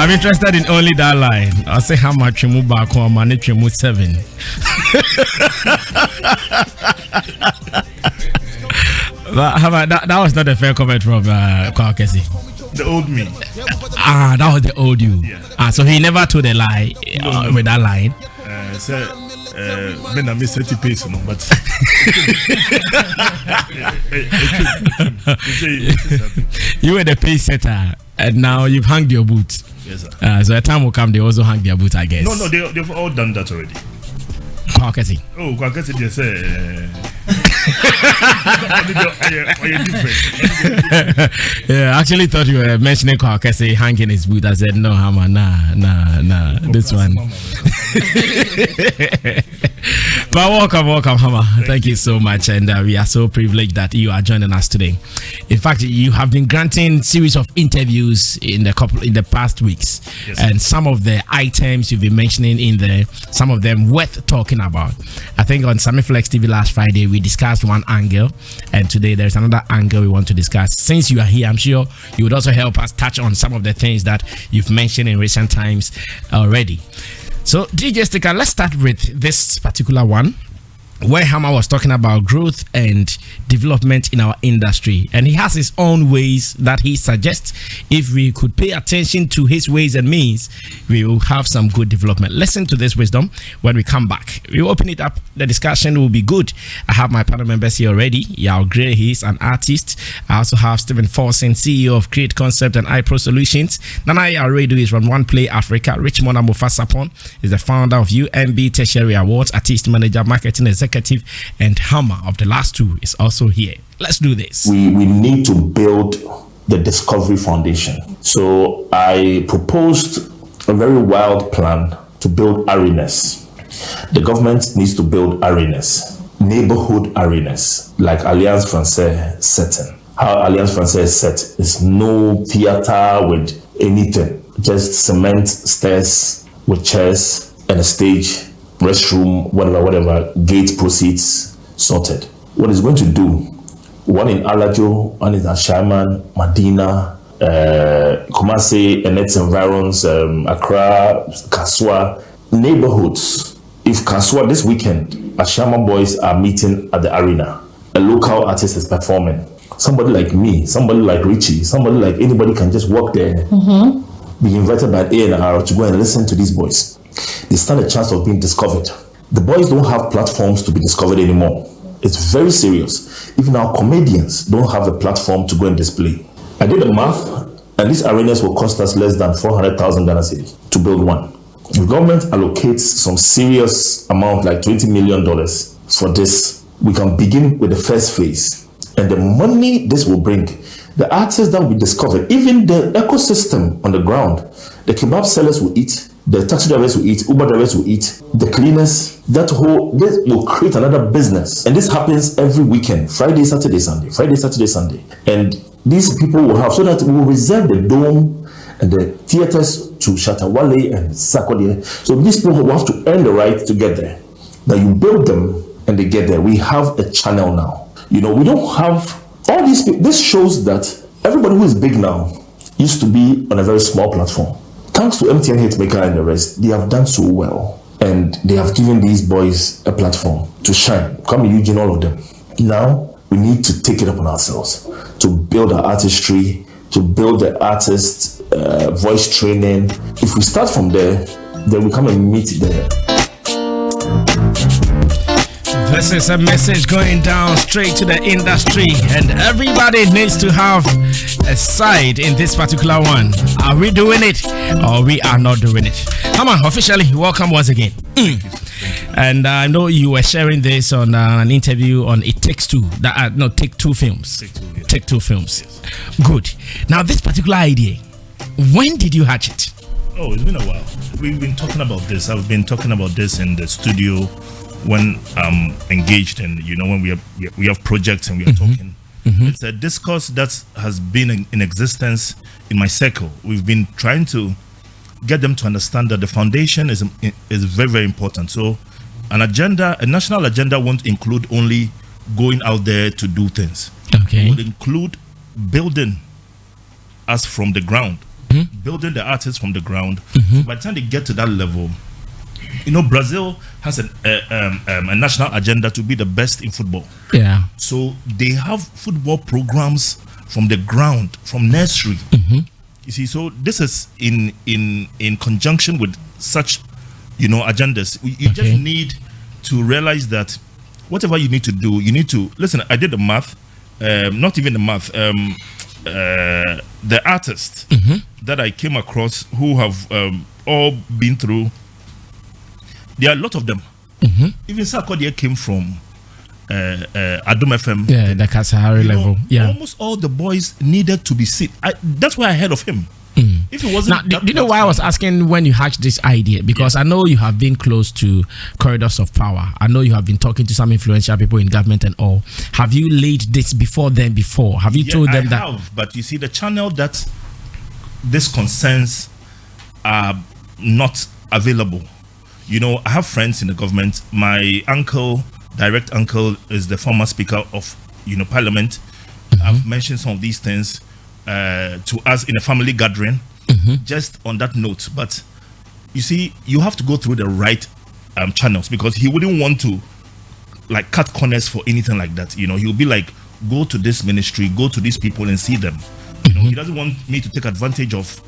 I'm interested in only that line. I'll say how much you move back home, manage you move 7. But how about that? That was not a fair comment from Kwakesi. The old me. That was the old you. Yeah. So he never told a lie with that line. I miss 30 pace, but you were the pace setter, and now you've hung your boots. Yes, sir. So a time will come, they also hang their boots, I guess. No, they've all done that already. Kwakesi. Oh, Kwakesi, they say. Yeah, I actually thought you were mentioning Kwakesi hanging his boot. I said, no, Hammer, nah, this one. But welcome, Hammer. Thank you so much, and we are so privileged that you are joining us today. In fact, you have been granting series of interviews in the past weeks, yes, and some of the items you've been mentioning in there, some of them worth talking about. I think on Samiflex TV last Friday we discussed one angle, and today there's another angle we want to discuss. Since you are here, I'm sure you would also help us touch on some of the things that you've mentioned in recent times already. So, DJ Sticker, let's start with this particular one, where Hammer was talking about growth and development in our industry, and he has his own ways that he suggests if we could pay attention to his ways and means, we will have some good development. Listen to this wisdom when we come back. We open it up. The discussion will be good. I have my panel members here already. Yao Gray, he's an artist. I also have Stephen Forsen, CEO of Create Concept and iPro Solutions. Nana Yaredu is from One Play Africa. Richmond Amofasapon is the founder of UMB Tertiary Awards, artist manager, marketing executive, and Hammer of the last two is also here. Let's do this. We need to build the discovery foundation. So I proposed a very wild plan to build arenas. The government needs to build arenas, neighborhood arenas, like Alliance Francaise setting. How Alliance Francaise is set is no theater with anything, just cement stairs with chairs and a stage, restroom, whatever, gate proceeds sorted. What it's going to do, one in Alajo, one in Ashaman, Medina, Kumasi, and its environs, Accra, Kaswa, neighborhoods. If Kaswa this weekend, Ashaman boys are meeting at the arena, a local artist is performing. Somebody like me, somebody like Richie, somebody like anybody can just walk there, be invited by A&R to go and listen to these boys. They stand a chance of being discovered. The boys don't have platforms to be discovered anymore. It's very serious. Even our comedians don't have a platform to go and display. I did the math, and these arenas will cost us less than 400,000 Ghana cedi to build one. The government allocates some serious amount, like $20 million for this. We can begin with the first phase. And the money this will bring, the artists that will be discovered, even the ecosystem on the ground, the kebab sellers will eat, the taxi drivers will eat, Uber drivers will eat, the cleaners, this will create another business. And this happens every weekend, Friday, Saturday, Sunday. And these people will have, so that we will reserve the dome and the theaters to Shatawale and Sakode. So these people will have to earn the right to get there. Now you build them and they get there. We have a channel now. We don't have all these people. This shows that everybody who is big now used to be on a very small platform. Thanks to MTN Hitmaker and the rest, they have done so well. And they have given these boys a platform to shine. Come Eugene, all of them. Now, we need to take it upon ourselves to build our artistry, to build the artist voice training. If we start from there, then we come and meet there. This is a message going down straight to the industry, and everybody needs to have a side in this particular one. Are we doing it or we are not doing it? Come on, officially, welcome once again. And I know you were sharing this on an interview on It Takes Two. Take Two Films. Take Two Films. Yes. Good. Now, this particular idea, when did you hatch it? Oh, it's been a while. We've been talking about this. I've been talking about this in the studio when I'm engaged, and when we have projects and we are talking. It's a discourse that has been in existence in my circle. We've been trying to get them to understand that the foundation is very, very important. So a national agenda won't include only going out there to do things. Okay. It would include building us from the ground. building the artists from the ground. So by the time they get to that level, Brazil has a national agenda to be the best in football. Yeah. So they have football programs from the ground, from nursery. You see, so this is in conjunction with such, agendas. You just need to realize that whatever you need to do, you need to listen. I did the math, not even the math. The artists that I came across who have all been through. There are a lot of them. Even Sarkodie came from Adom FM. Yeah, the Kasahari level. Yeah. Almost all the boys needed to be seen. That's why I heard of him. If it wasn't. Now, do you know why I was asking when you hatched this idea? Because I know you have been close to corridors of power. I know you have been talking to some influential people in government and all. Have you laid this before them before? Have you told them that? I have, but you see, the channel that this concerns are not available. I have friends in the government. My uncle, direct uncle, is the former speaker of, Parliament. I've mentioned some of these things to us in a family gathering, just on that note. But you see, you have to go through the right channels, because he wouldn't want to cut corners for anything like that. He'll be like, go to this ministry, go to these people and see them. He doesn't want me to take advantage of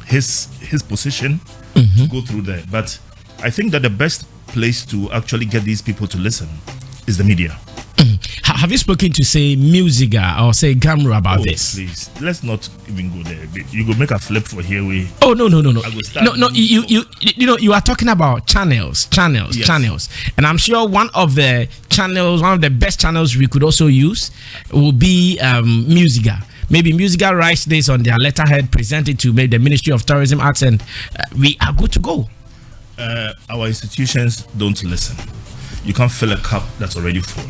his position to go through there. But I think that the best place to actually get these people to listen is the media. Have you spoken to, say, Musiga or say Gumroad about this? Please, let's not even go there. You go make a flip for here. Oh no. You are talking about channels, and I'm sure one of the best channels we could also use will be Musiga. Maybe Musiga writes this on their letterhead, present it to maybe the Ministry of Tourism, Arts, and we are good to go. Our institutions don't listen. You can't fill a cup that's already full.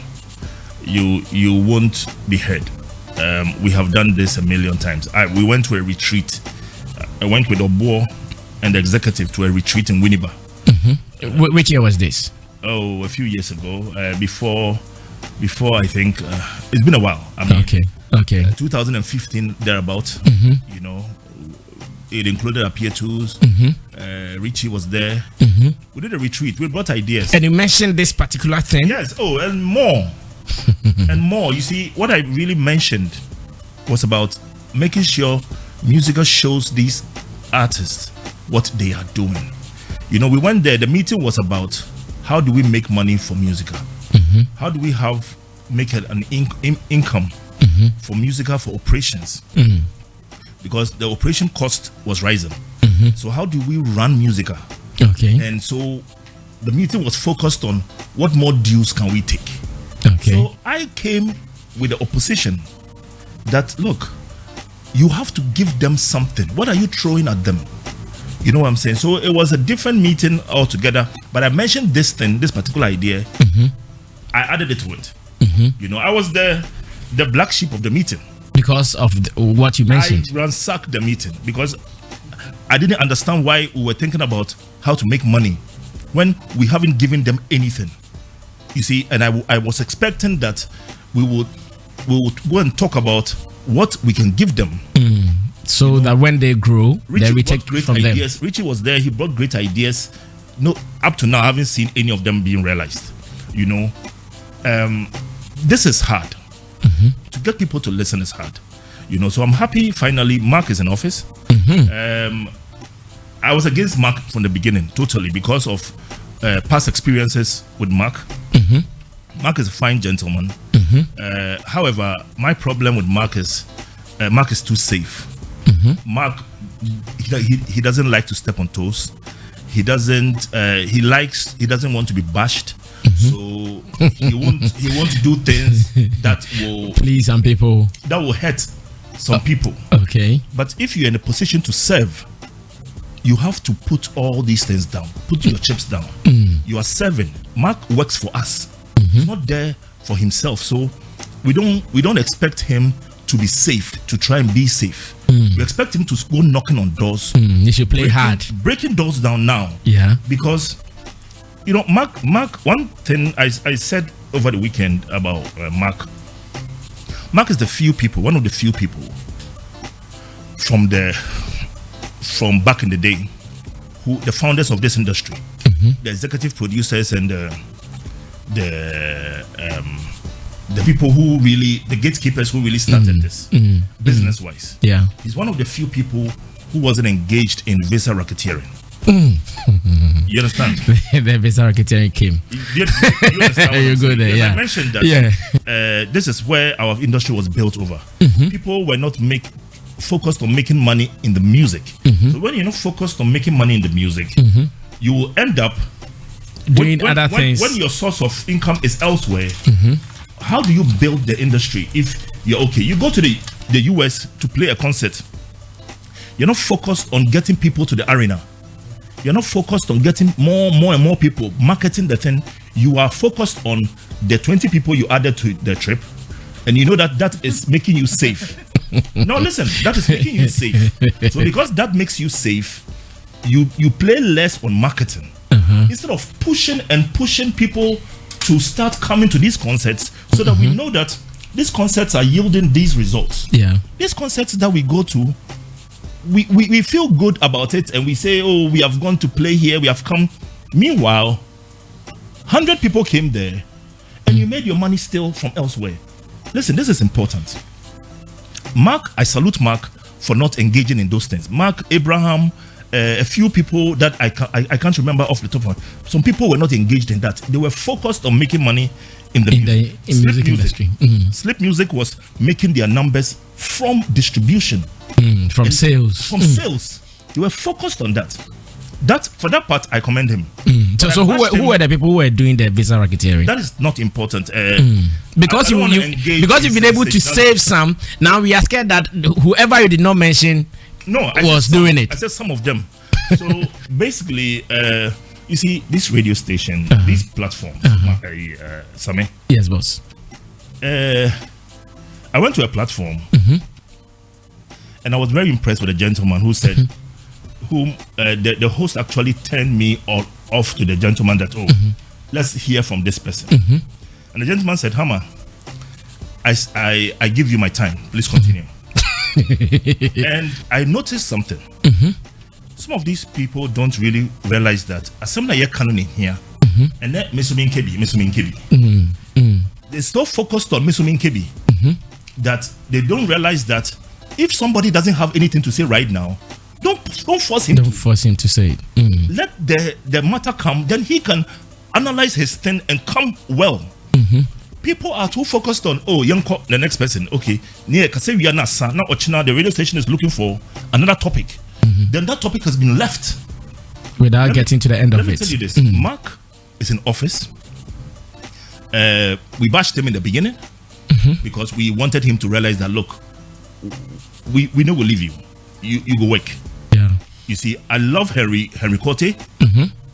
You won't be heard. We have done this a million times. We went to a retreat. I went with Obo and the executive to a retreat in Winneba. Which year was this? Oh, a few years ago. Before I think it's been a while. I mean, okay. 2015 thereabout. It included Appear Tools. Richie was there. We did a retreat. We brought ideas. And you mentioned this particular thing? Yes. Oh, and more. And more. You see, what I really mentioned was about making sure Musica shows these artists what they are doing. We went there. The meeting was about how do we make money for Musica? How do we make an income for Musica for operations? Because the operation cost was rising. So how do we run Musica? Okay. And so the meeting was focused on what more dues can we take. Okay. So I came with the opposition that, look, you have to give them something. What are you throwing at them? You know what I'm saying? So it was a different meeting altogether. But I mentioned this particular idea. I added it to it. I was the black sheep of the meeting. Because of what you mentioned. I ransacked the meeting because I didn't understand why we were thinking about how to make money when we haven't given them anything. You see, and I was expecting that we would go and talk about what we can give them. So that when they grow, then we take great from ideas. them. Richie was there. He brought great ideas. No, up to now, I haven't seen any of them being realized. This is hard. To get people to listen is hard. So I'm happy finally Mark is in office. I was against Mark from the beginning, totally, because of past experiences with Mark. Mark is a fine gentleman. However, my problem with Mark is too safe. Mark, he doesn't like to step on toes. He doesn't want to be bashed. So he won't do things that will please some people, that will hurt some people. Okay. But if you're in a position to serve, you have to put all these things down. Put your chips down. You are serving. Mark works for us. He's not there for himself. So we don't expect him to be safe, to try and be safe. We expect him to go knocking on doors. He should play hard. Breaking doors down now. Yeah. Because Mark, one thing I said over the weekend about Mark is one of the few people from the from back in the day, who the founders of this industry, the executive producers and the people who really, the gatekeepers who really started this business-wise. Yeah, he's one of the few people who wasn't engaged in visa racketeering. You understand? The visa racketeering came. You understand? You go there, yeah. I mentioned that this is where our industry was built over. People were not focused on making money in the music. So when you're not focused on making money in the music, you will end up doing other things. When your source of income is elsewhere, how do you build the industry if you're okay? You go to the US to play a concert. You're not focused on getting people to the arena. You're not focused on getting more and more people, marketing the thing. You are focused on the 20 people you added to the trip, and you know that is making you safe. No, listen, that is making you safe. So because that makes you safe, you play less on marketing. Instead of pushing people to start coming to these concerts, so that we know that these concerts are yielding these results. Yeah, these concerts that we go to, we feel good about it, and we say, oh, we have gone to play here, we have come. Meanwhile, 100 people came there, and you made your money still from elsewhere. Listen, this is important. Mark, I salute Mark for not engaging in those things. Mark, Abraham, a few people that I can't remember off the top of my head. Some people were not engaged in that. They were focused on making money in the music industry. Sleep Music was making their numbers from distribution, from sales. Sales. They were focused on that. For that part, I commend him. So who were the people who were doing the visa racketeering? That is not important. Because you've been able to save some. Now we are scared that whoever you did not mention was doing it. I said some of them. So basically, you see, this radio station, these platforms, Same. Yes, boss. I went to a platform, and I was very impressed with a gentleman who said, the host actually turned me off to the gentleman that, let's hear from this person. And the gentleman said, Hammer, I give you my time. Please continue. And I noticed something. Some of these people don't really realize that assembly canon in here, and then Misumin Kebi. They're so focused on Misumin Kebi that they don't realize that if somebody doesn't have anything to say right now, don't force him. Don't force him to say it. Let the matter come, then he can analyze his thing and come well. People are too focused on the next person. Okay, the radio station is looking for another topic. Then that topic has been left without getting to the end of it. Let me tell you this: Mark is in office. We bashed him in the beginning because we wanted him to realize that, look, we know we'll leave you. You go work. Yeah. You see, I love Henry Cote.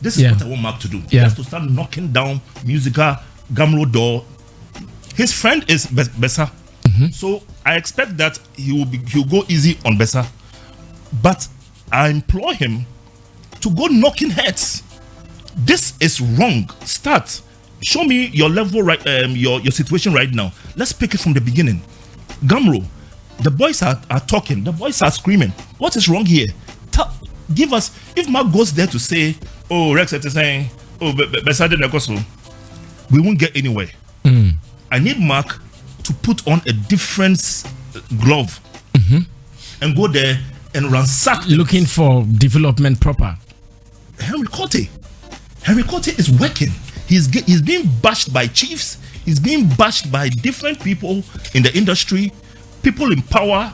This is what I want Mark to do. He has to start knocking down musical Gumroad door. His friend is Bessa. So I expect that he'll go easy on Bessa. But I implore him to go knocking heads. This is wrong. Start. Show me your level right, your situation right now. Let's pick it from the beginning. Gumroad. The boys are talking. The boys are screaming. What is wrong here? Give us. If Mark goes there to say, "Oh, Rex is saying, oh, we won't get anywhere." I need Mark to put on a different glove and go there and ransack. Looking for development proper. Henry Cote is working. He's being bashed by chiefs. He's being bashed by different people in the industry. People in power,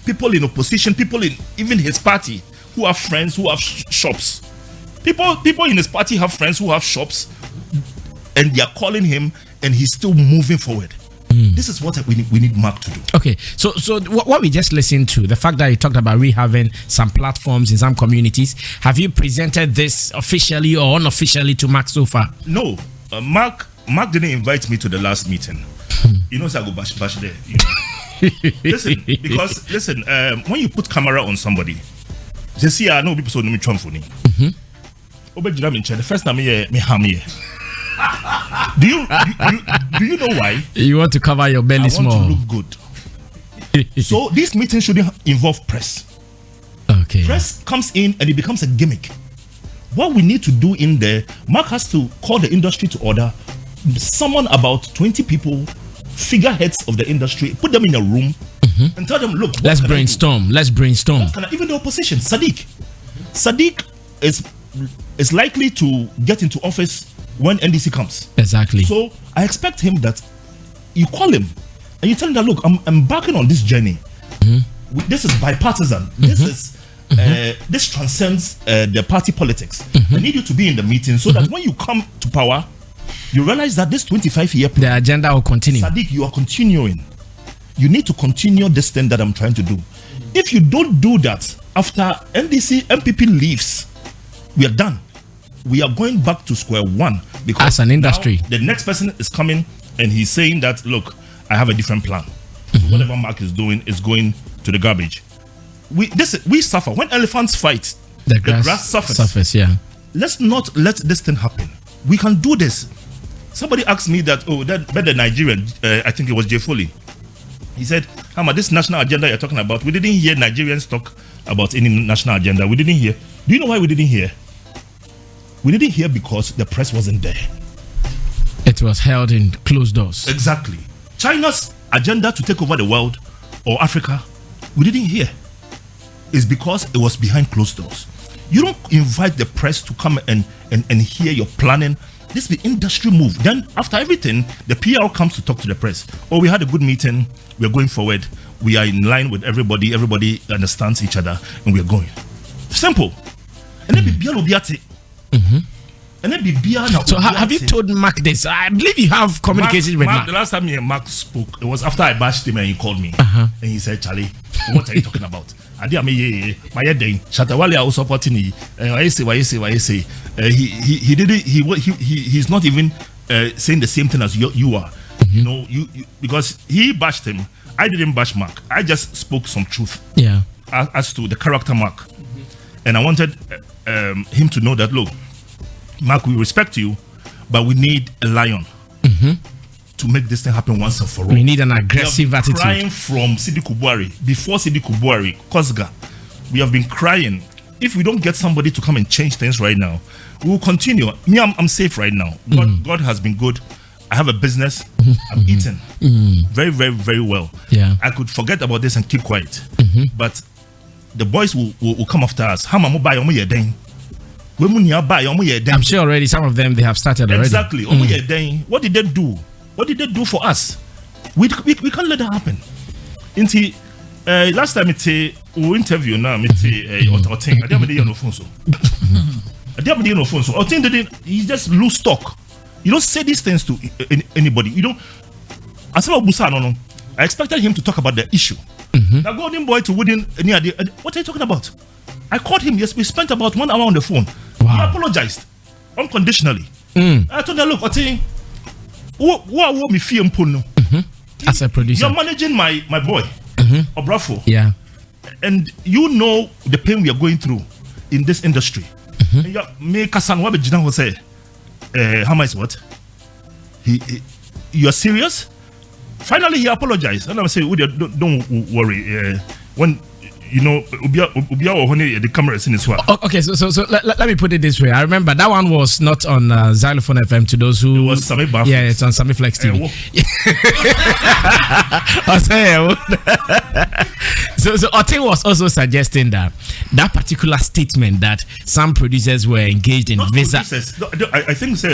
people in opposition, people in even his party who have friends who have shops. People in his party have friends who have shops, and they are calling him, and he's still moving forward. This is what we need Mark to do. Okay, so what we just listened to, the fact that you talked about rehaving some platforms in some communities, have you presented this officially or unofficially to Mark so far? No, Mark didn't invite me to the last meeting. You know, so I go bash there. You know. Listen, when you put camera on somebody, they see I know people so me trump for me. The first time me ham here. Do you know why? You want to cover your belly small. I want to look good. So this meeting shouldn't involve press. Okay. Press comes in and it becomes a gimmick. What we need to do in there, Mark has to call the industry to order, summon about 20 people, figureheads of the industry, put them in a room, and tell them, look, let's brainstorm. Even the opposition, Sadiq is likely to get into office when NDC comes. Exactly. So I expect him that you call him and you tell him that, look, I'm embarking on this journey. This is bipartisan. This is this transcends the party politics. I need you to be in the meeting so that when you come to power, you realize that this 25-year plan, the agenda will continue. Sadiq, you are continuing. You need to continue this thing that I'm trying to do. If you don't do that, after MPP leaves, we are done. We are going back to square one, because as an industry, the next person is coming and he's saying that, look, I have a different plan. Whatever Mark is doing is going to the garbage. We suffer when elephants fight. The grass suffers. Yeah. Let's not let this thing happen. We can do this. Somebody asked me that, but the Nigerian, I think it was Jay Foley. He said, Hama, this national agenda you're talking about, we didn't hear Nigerians talk about any national agenda. We didn't hear. Do you know why we didn't hear? We didn't hear because the press wasn't there. It was held in closed doors. Exactly. China's agenda to take over the world or Africa, we didn't hear. It's because it was behind closed doors. You don't invite the press to come and hear your planning. This is the industry move. Then after everything, the PR comes to talk to the press. Oh, we had a good meeting. We're going forward. We are in line with everybody. Everybody understands each other and we're going. Simple. And then so have you told Mark this? I believe you have communicated with Mark. The last time Mark spoke, it was after I bashed him and he called me. And he said, Charlie, what are you talking about? Shatawale are supporting me. He's not even saying the same thing as you are. You know, you because he bashed him. I didn't bash Mark. I just spoke some truth. Yeah. As to the character Mark. And I wanted him to know that, look, Mark, we respect you, but we need a lion to make this thing happen once and for all. We need an aggressive attitude. Crying from Sidi Kubuari, before Sidi Kubuari, Kosga, we have been crying. If we don't get somebody to come and change things right now, we will continue. Me, I'm safe right now. God has been good. I have a business. I'm eating very, very, very well. Yeah. I could forget about this and keep quiet. But the boys will come after us. I'm sure already some of them, they have started already. Exactly. What did they do? What did they do for us? We can't let that happen. Last time we interview now, he just lose stock. You don't say these things to anybody. You don't. I expected him to talk about the issue. The golden boy to wooden. What are you talking about? I called him. Yes, we spent about 1 hour on the phone. Wow. He apologized unconditionally. I told him, look, what me feel as a producer, you're managing my boy, Obrafo. Yeah. And you know the pain we are going through in this industry. Me Kasan Wabejina will say, how much what? You are serious? Finally, he apologized, and I say, don't worry. When you know, the camera is in his okay, so let me put it this way. I remember that one was not on Zylofon FM. To those who, it was Sami Buff. Yeah, it's on Sami Flex TV. So Otin was also suggesting that particular statement that some producers were engaged in visa. I think so.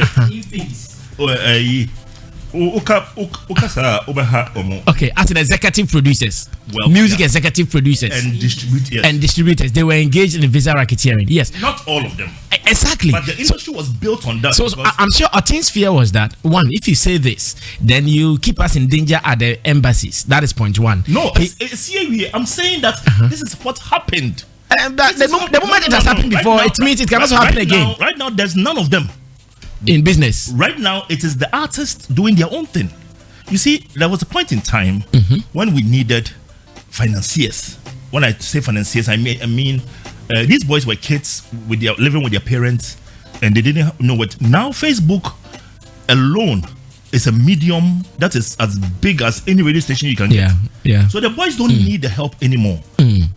Okay, as an executive producers, music executive producers and distributors, they were engaged in visa racketeering. Yes, not all of them. Exactly. But the industry was built on that. So I'm sure Otin's fear was that, one, if you say this, then you keep us in danger at the embassies. That is point one. No, I'm saying that this is what happened. And the moment it has happened before, it means it can also happen again. Right now, there's none of them in business. Right now, it is the artists doing their own thing. You see, there was a point in time when we needed financiers. When I say financiers, I mean these boys were kids living with their parents, and they didn't know what. Now, Facebook alone is a medium that is as big as any radio station you can get. Yeah. So the boys don't need the help anymore.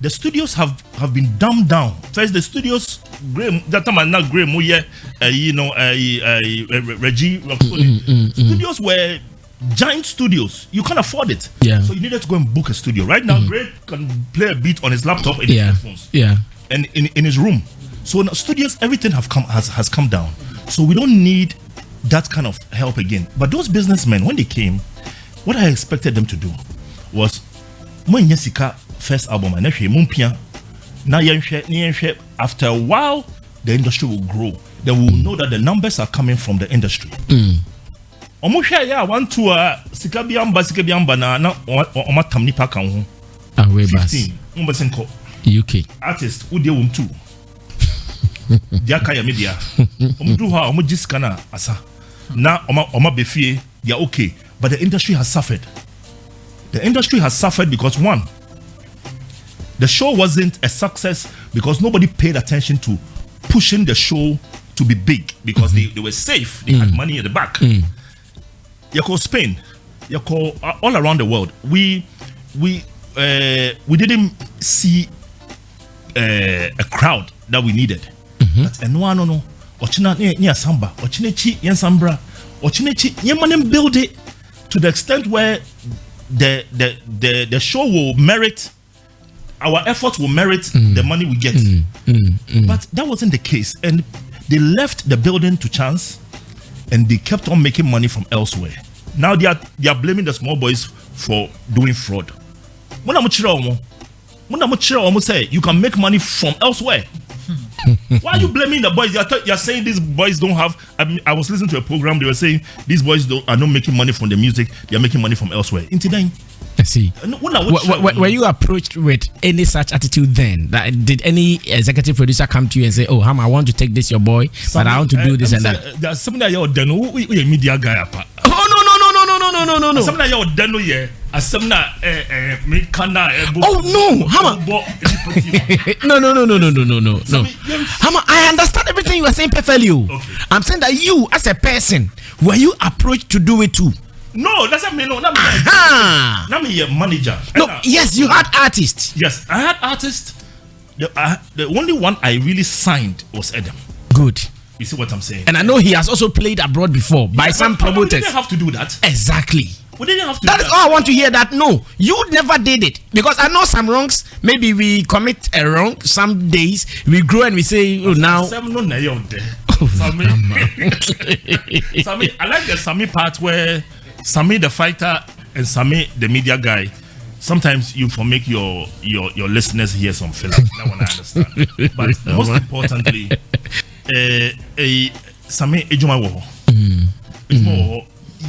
The studios have been dumbed down. First, the studios, that time I'm not Graham, Reggie, studios were giant studios. You can't afford it. Yeah. So you needed to go and book a studio. Right now, Greg can play a beat on his laptop and his headphones. Yeah. And in his room. So now studios, everything has come down. So we don't need that kind of help again. But those businessmen, when they came, what I expected them to do was when Yesika first album and after a while the industry will grow. Then we will know that the numbers are coming from the industry. Want to sika biamba na omatamni pa kan ho. 15 UK artist who dey too. Dia kaya media. Do ha jiskana asa. Na oma befie they are okay, but the industry has suffered. The industry has suffered because one, the show wasn't a success because nobody paid attention to pushing the show to be big because they were safe. They had money at the back. You call Spain, you call all around the world. We didn't see a crowd that we needed. But no. Ochina near samba, ochinechi yen sambra, ochinechi yemanem build it to the extent where the show will merit, our efforts will merit the money we get. But that wasn't the case, and they left the building to chance, and they kept on making money from elsewhere. Now they are blaming the small boys for doing fraud. When I'm say you can make money from elsewhere. Why are you blaming the boys? You're saying these boys don't have. I was listening to a program. They were saying these boys are not making money from the music. They are making money from elsewhere. I see. Were you approached with any such attitude then? Did any executive producer come to you and say, "Oh, Ham, I want to take this your boy, but I want to do this and that"? There's something that you're done. We a media guy apart. Oh no. Something that you're done here. Oh no, Hammer. No. Hammer, I understand everything you are saying perfectly. Okay. I'm saying that you, as a person, were you approached to do it too? No, that's not me. No, not me. Your manager. No, yes, you had artists. Yes, I had artists. The only one I really signed was Adam. Good. You see what I'm saying? And I know he has also played abroad before by some promoters. We didn't have to do that. Exactly. We didn't have to. That is all I want to hear. That no, you never did it, because I know some wrongs. Maybe we commit a wrong. Some days we grow and we say, "Oh, now." Sami, I like the Sami part where Sami the fighter and Sami the media guy. Sometimes you make your listeners hear some feelings. That one I understand. But most importantly, Sami ejuma wo.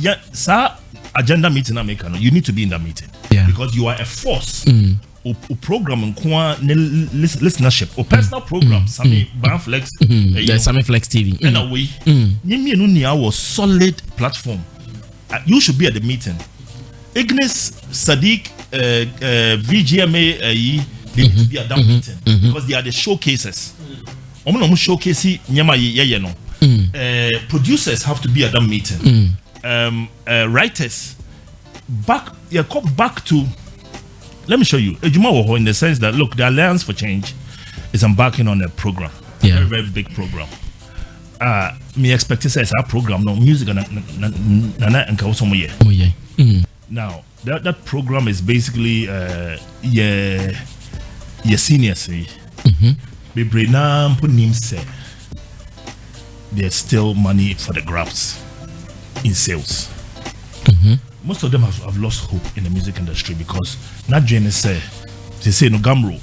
Yeah, sir. Agenda meeting you need to be in that meeting, because you are a force. Program listenership or personal program. Sami Banflex, Sami Flex TV. In a way, was solid platform. You should be at the meeting. Ignis, Sadiq, VGMA, they need to be at that meeting because they are the showcases. Producers have to be at that meeting. Writers back to, let me show you in the sense that, look, the Alliance for Change is embarking on a program, very, very big program. Me expect to say our program no music and now that program is basically your seniors there's still money for the grabs in sales. Most of them have lost hope in the music industry because not Jane say they say no Gumroad.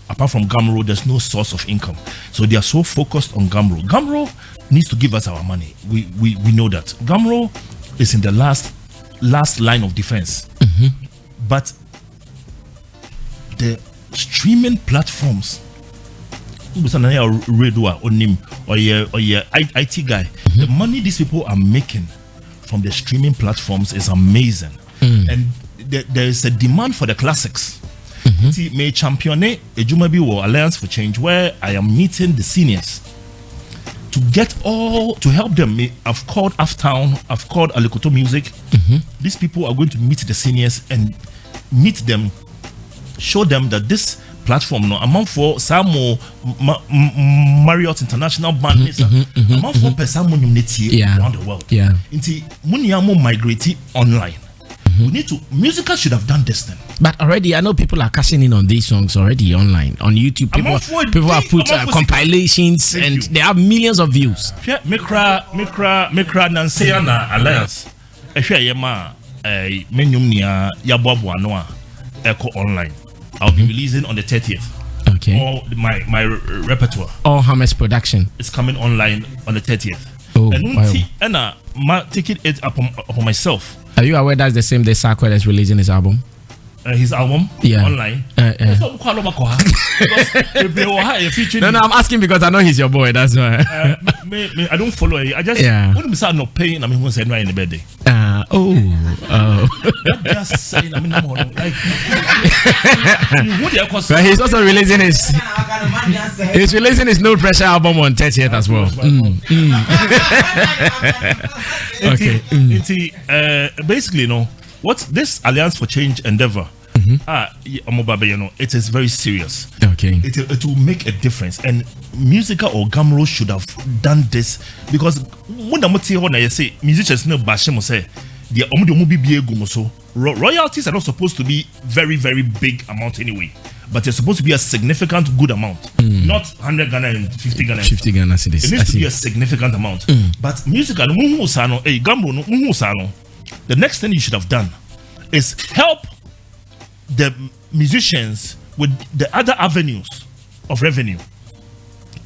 Apart from Gumroad, there's no source of income. So they are so focused on Gumroad. Gumroad needs to give us our money. We know that. Gumroad is in the last line of defense. But the streaming platforms, radio or NIM or your IT guy, the money these people are making from the streaming platforms is amazing. And there is a demand for the classics. See, may champion a Jumabi or Alliance for Change, where I am meeting the seniors to help them. I've called Aftown, I've called Alikoto Music. These people are going to meet the seniors and meet them, show them that this platform no amount for Samo Marriott International Band amount for Pesamo Unity around the world. Inti Muniamo migrate online. We need to. Musical should have done this then. But already, I know people are cashing in on these songs already online on YouTube. People have put compilations and they have millions of views. Mikra Nanseya na Alliance. Yema Menyumnia Yabobo Anoa Echo online. I'll be releasing on the 30th. Okay. All my repertoire. All Hamas production. It's coming online on the 30th. Oh, and taking it upon myself. Are you aware that's the same day Sarkwell is releasing his album? His album? Yeah. Online? No, I'm asking because I know he's your boy, that's why. I don't follow it. I just wouldn't be sad not paying. I mean, who's in the birthday? Just saying, I mean, like, but he's also releasing he's releasing his No Pressure album on 30th as well. Okay. Basically, you know, what this Alliance for Change endeavor, it is very serious. Okay. It will make a difference. And Musica or Gumroad should have done this because when I say musicians know Bashimo say the royalties are not supposed to be very, very big amount anyway. But they're supposed to be a significant good amount. Not 100 Ghana and 50 Ghana. 50 Ghana cedis. It needs to be a significant amount. But Musica, the next thing you should have done is help the musicians with the other avenues of revenue.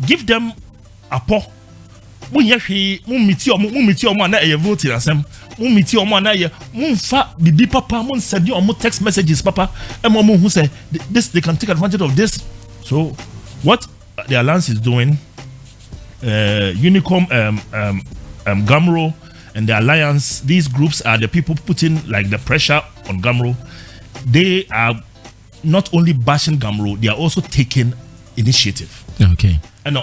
Give them a po. Text messages, papa. Who say this, they can take advantage of this. So, what the Alliance is doing, Unicom, Gumroad, and the Alliance, these groups are the people putting like the pressure on Gumroad. They are not only bashing Gumroad, they are also taking initiative. Okay. And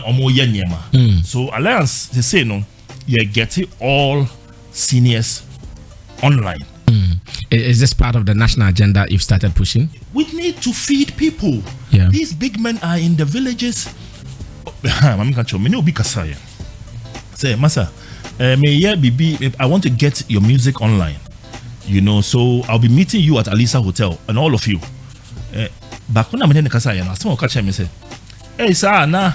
so Alliance, they say no, you're getting all seniors online. Is this part of the national agenda you've started pushing? We need to feed people. Yeah. These big men are in the villages. Say, Masa, I want to get your music online. You know, so I'll be meeting you at Alisa Hotel and all of you. Back when I'm in the Kasaya, someone catch me say, hey, sir, na.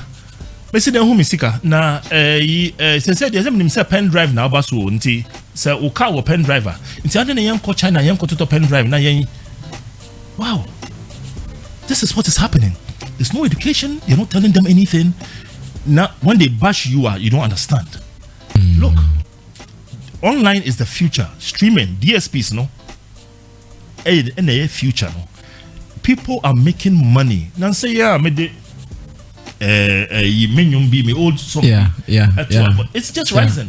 President who misika na since there's a pen drive now basu nti say o car pen driver nti ade na yanko China yanko to pen drive na yen. Wow, this is what is happening. There's no education. You're not telling them anything. Now when they bash you, you don't understand. Look, online is the future. Streaming DSPs no in the future no. People are making money. Now say me old song. But it's just rising.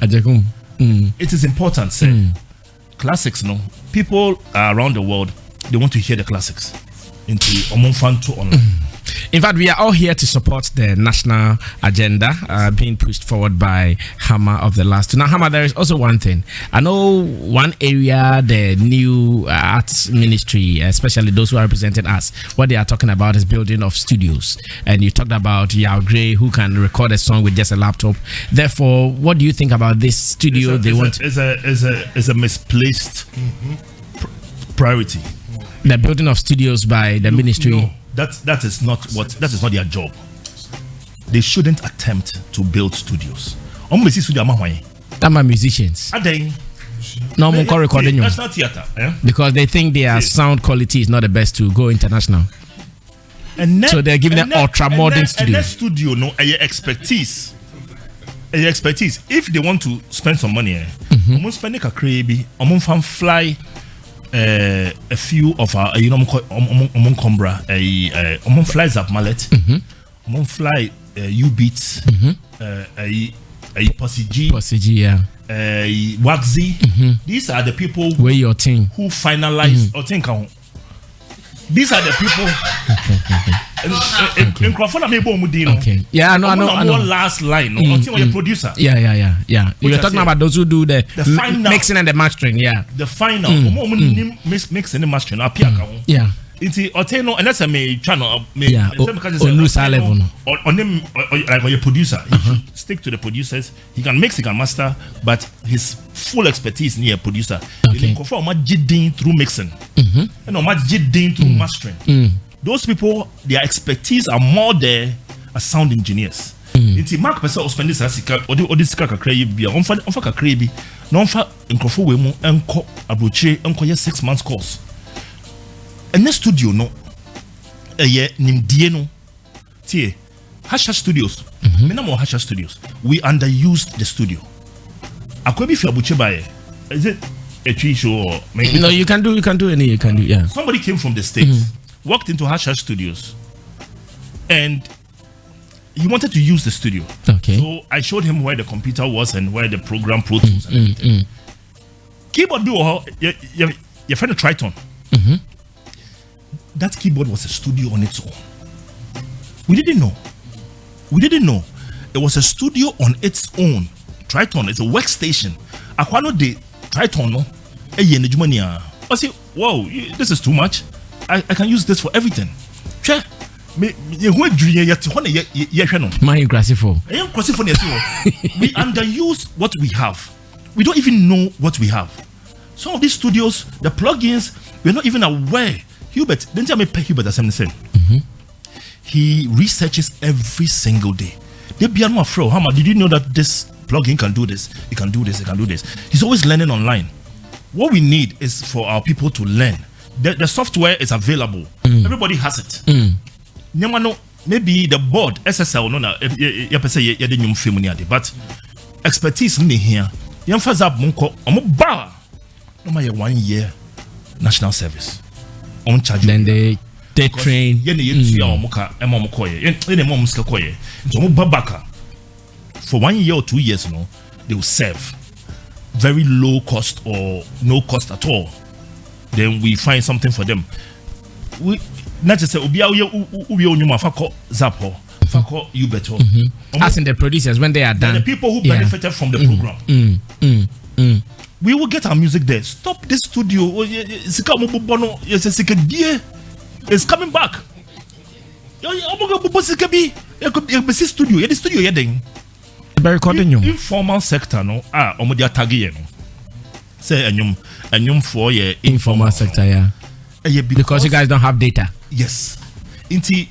It is important, say. Classics, no. People around the world, they want to hear the classics. Into online. In fact, we are all here to support the national agenda being pushed forward by Hammer of the last two. Now, Hammer, there is also one thing. I know one area, the new arts ministry, especially those who are representing us, what they are talking about is building of studios. And you talked about Yao Gray, who can record a song with just a laptop. Therefore, what do you think about this studio? It's a misplaced priority. The building of studios by the ministry. No. That is not their job. They shouldn't attempt to build studios. I'm a musicians. No more recording national theater, because they think their sound quality is not the best to go international. So they're giving them ultra modern studio. And studio no expertise. If they want to spend some money, spend a crazy, fly. A few of our, Combra, flies up mallet, fly U-Beats, Posse G, yeah, Waxy. These are the people where your team who finalize or think. These are the people In Crawford, okay. Yeah, I know. Last line. Your producer. Yeah. You were talking about those who do the mixing and the mastering. Yeah. The final. Mixing and mastering. Yeah. It's Oteno, and that's a channel. On news level. On him, like your producer, he should stick to the producers. He can mix, he can master, but his full expertise near producer. Okay. Through mixing, and through mastering. Those people, their expertise are more there as sound engineers. It's Mark Pesa spend this as or this crazy be on for crazy. No for in Crawford we mo enko abroche enko 6 months course. And the studio no nimdie no tie Hasha Studios. Me na mo Hasha Studios. We underused the studio. Akwebi fi abuche bae. Is it a tree show or maybe? No, you can do yeah. Somebody came from the States, walked into Hasha Studios, and he wanted to use the studio. Okay. So I showed him where the computer was and where the program Pro Tools and everything. Keyboard do your friend Triton. That keyboard was a studio on its own. We didn't know. It was a studio on its own. Triton is a workstation. Aquano de Triton no. I say, whoa, this is too much. I can use this for everything. We underuse what we have. We don't even know what we have. Some of these studios, the plugins, we're not even aware. Hubert, didn't tell me Hubert as something. He researches every single day. Did you know that this plugin can do this? It can do this. It can do this. He's always learning online. What we need is for our people to learn. The software is available. Everybody has it. Maybe the board SSL no but expertise in here. No matter 1 year national service. Then they train. For 1 year or 2 years, they will serve very low cost or no cost at all. Then we find something for them. We not just say you better. As in the producers when they are done. The people who benefited from the program. We will get our music there. Stop this studio. It's coming back. Informal sector no tagi say for informal sector, yeah. Because you guys don't have data. Yes. Inti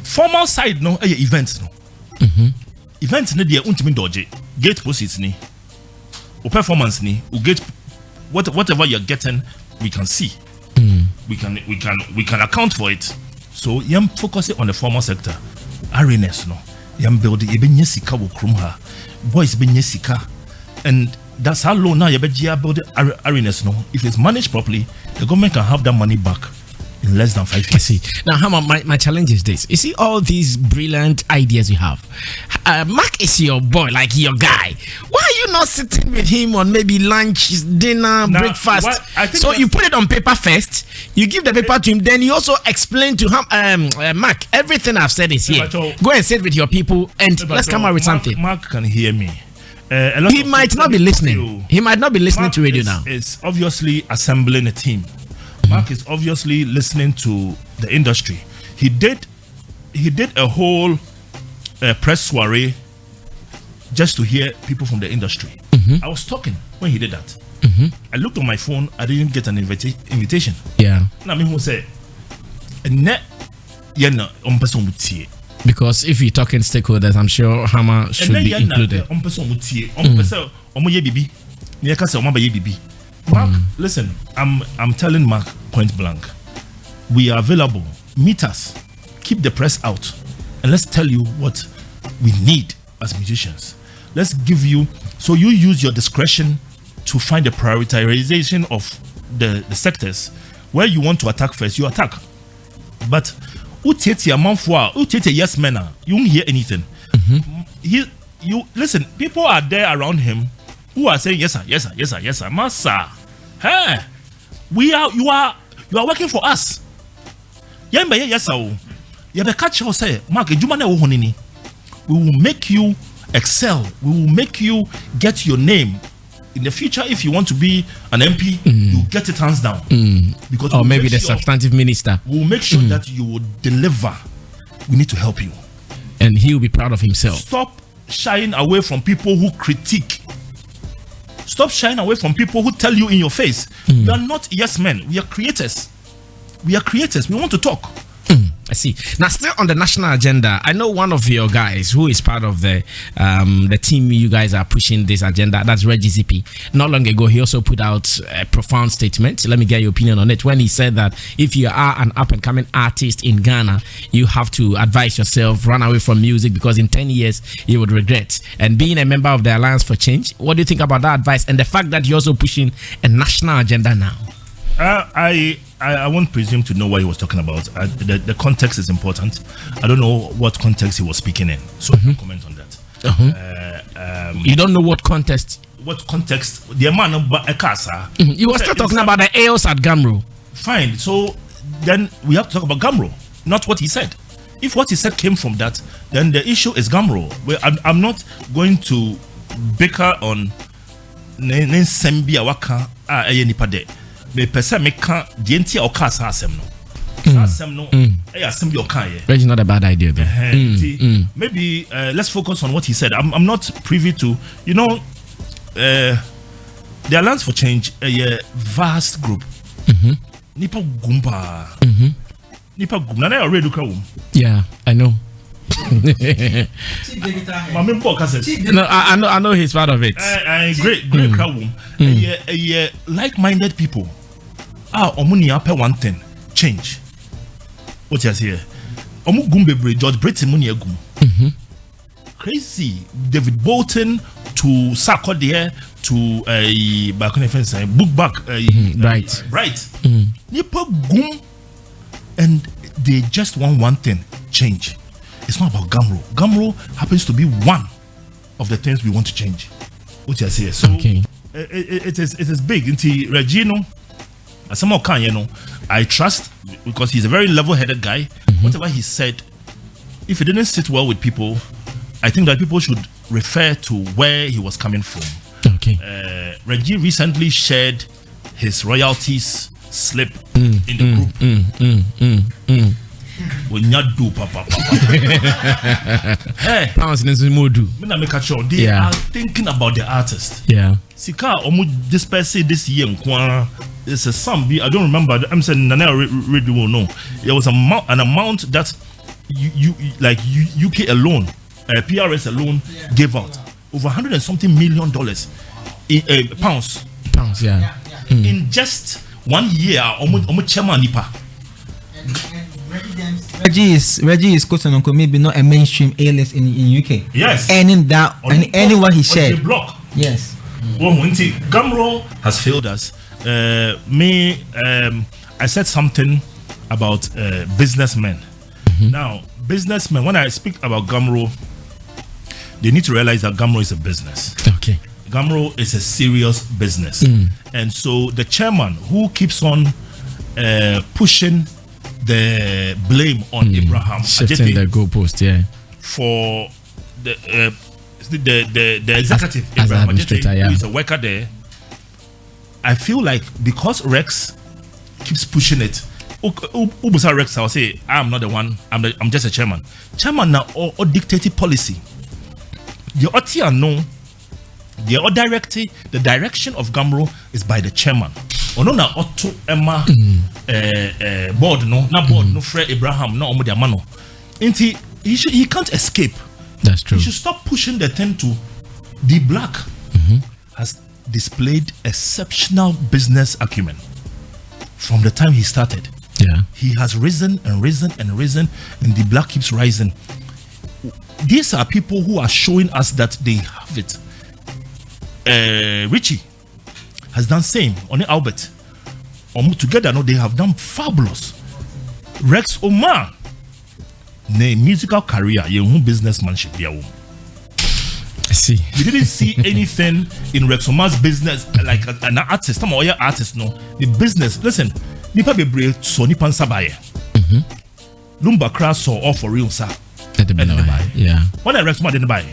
formal side no events no. Events ne dia untimi dodge. Gate proceeds ni. Or performance ni, we get whatever you're getting, we can see. We can account for it. So yam focus on the formal sector. Awareness no. Yam build even sika wo krum ha. Boys be sika. And that's how low now you build awareness no. If it's managed properly, the government can have that money back in less than 5 years. I see. Now, Hama, my challenge is this. You see all these brilliant ideas you have. Mark is your boy, like your guy. Why are you not sitting with him on maybe lunch, dinner, breakfast? So you put it on paper first. You give the paper to him. Then you also explain to him, Mark, everything I've said is here. Go and sit with your people and let's come out with something. Mark can hear me. He might not be listening. He might not be listening to radio now. It's obviously assembling a team. Mark is obviously listening to the industry. He did a whole press soiree just to hear people from the industry. I was talking when he did that. I looked on my phone. I didn't get an invitation. Yeah. I mean, who said, because if you're talking stakeholders, I'm sure Hama should be included. Mark, listen, I'm telling Mark point blank, we are available. Meet us, keep the press out, and let's tell you what we need as musicians. Let's give you, so you use your discretion to find the prioritization of the sectors where you want to attack first. You attack, but yes man, you won't hear anything. You listen. People are there around him who are saying yes sir, massa. Hey, you are working for us. Yes sir. You be catch you say, Mark, ejuma na wo honini. We will make you excel. We will make you get your name. In the future, if you want to be an MP, you get it hands down. Because or maybe the substantive minister. We'll make sure that you will deliver. We need to help you. And he will be proud of himself. Stop shying away from people who critique. Stop shying away from people who tell you in your face. We are not yes men. We are creators. We are creators. We want to talk. I see. Now, still on the national agenda, I know one of your guys who is part of the team you guys are pushing this agenda. That's Reggie Zippy. Not long ago, he also put out a profound statement. Let me get your opinion on it. When he said that if you are an up-and-coming artist in Ghana, you have to advise yourself, run away from music because in 10 years, you would regret. And being a member of the Alliance for Change, what do you think about that advice and the fact that you're also pushing a national agenda now? I won't presume to know what he was talking about. The context is important. I don't know what context he was speaking in, so I can't comment on that. You don't know what context? What context? The man You were still talking about the AOs at Gumroad. Fine. So then we have to talk about Gumroad, not what he said. If what he said came from that, then the issue is Gumroad. I'm not going to bicker on Sembia Waka Nipade. Me pesa me can dienti o ka sa asem no asem bi o kan ye. It's not a bad idea then. Maybe let's focus on what he said. I'm not privy to, the Alliance for Change, a vast group. Nipa gumba. Nipa gumba na already look at. Yeah, I know. No, I know he's part of it. Great crowd. Like-minded people. Omuni ape one thing. Change. What you say? Omu gumbe George Britain muni egum. Crazy. David Bolton to Sarkodie to a book back. Right. Nipa gum, and they just want one thing. Change. It's not about Gumroad. Gumroad happens to be one of the things we want to change. What you say? So it is big. Into Regino, as some can I trust because he's a very level-headed guy. Whatever he said, if it didn't sit well with people, I think that people should refer to where he was coming from. Reggie recently shared his royalties slip in the group. When you do papa hey they are thinking about the artist. Sika disperse this year it's a sum. I don't remember. I'm saying Nana really will know. There was an amount that UK alone, PRS alone gave out over $100 and something million in pounds. In just 1 year. Chairman nipa. Reggie is quote unquote maybe not a mainstream A-list in UK. Yes. Earning that and anyone he shared. Block. Yes. Gumroad has failed us. I said something about businessmen. Now, businessmen, when I speak about Gumroad, they need to realize that Gumroad is a business. Gumroad is a serious business. And so the chairman who keeps on pushing the blame on Abraham shifting the goalpost, for the executive Abraham Ajete, who is a worker there. I feel like because Rex keeps pushing it, Ubusa Rex, I'll say I'm not the one. I'm just a chairman. Chairman now or dictated policy. The OTIA no. The direction of Gumroad is by the chairman. Ono na Otto Emma board no Fred Abraham no omo dia mano. He can't escape. That's true. He should stop pushing the thing to the black. Has displayed exceptional business acumen from the time he started. He has risen and risen and risen, and the black keeps rising. These are people who are showing us that they have it. Richie has done same on Albert. Together, they have done fabulous. Rex Omar, musical career, businessmanship. I see. We didn't see anything in Rex Omar's business like an artist. I'm an artist, no. The business, listen, Nipa Bebre, so Nipan Sabaye. Lumba Crash saw all for real, sir. Yeah. When I Rex man didn't buy.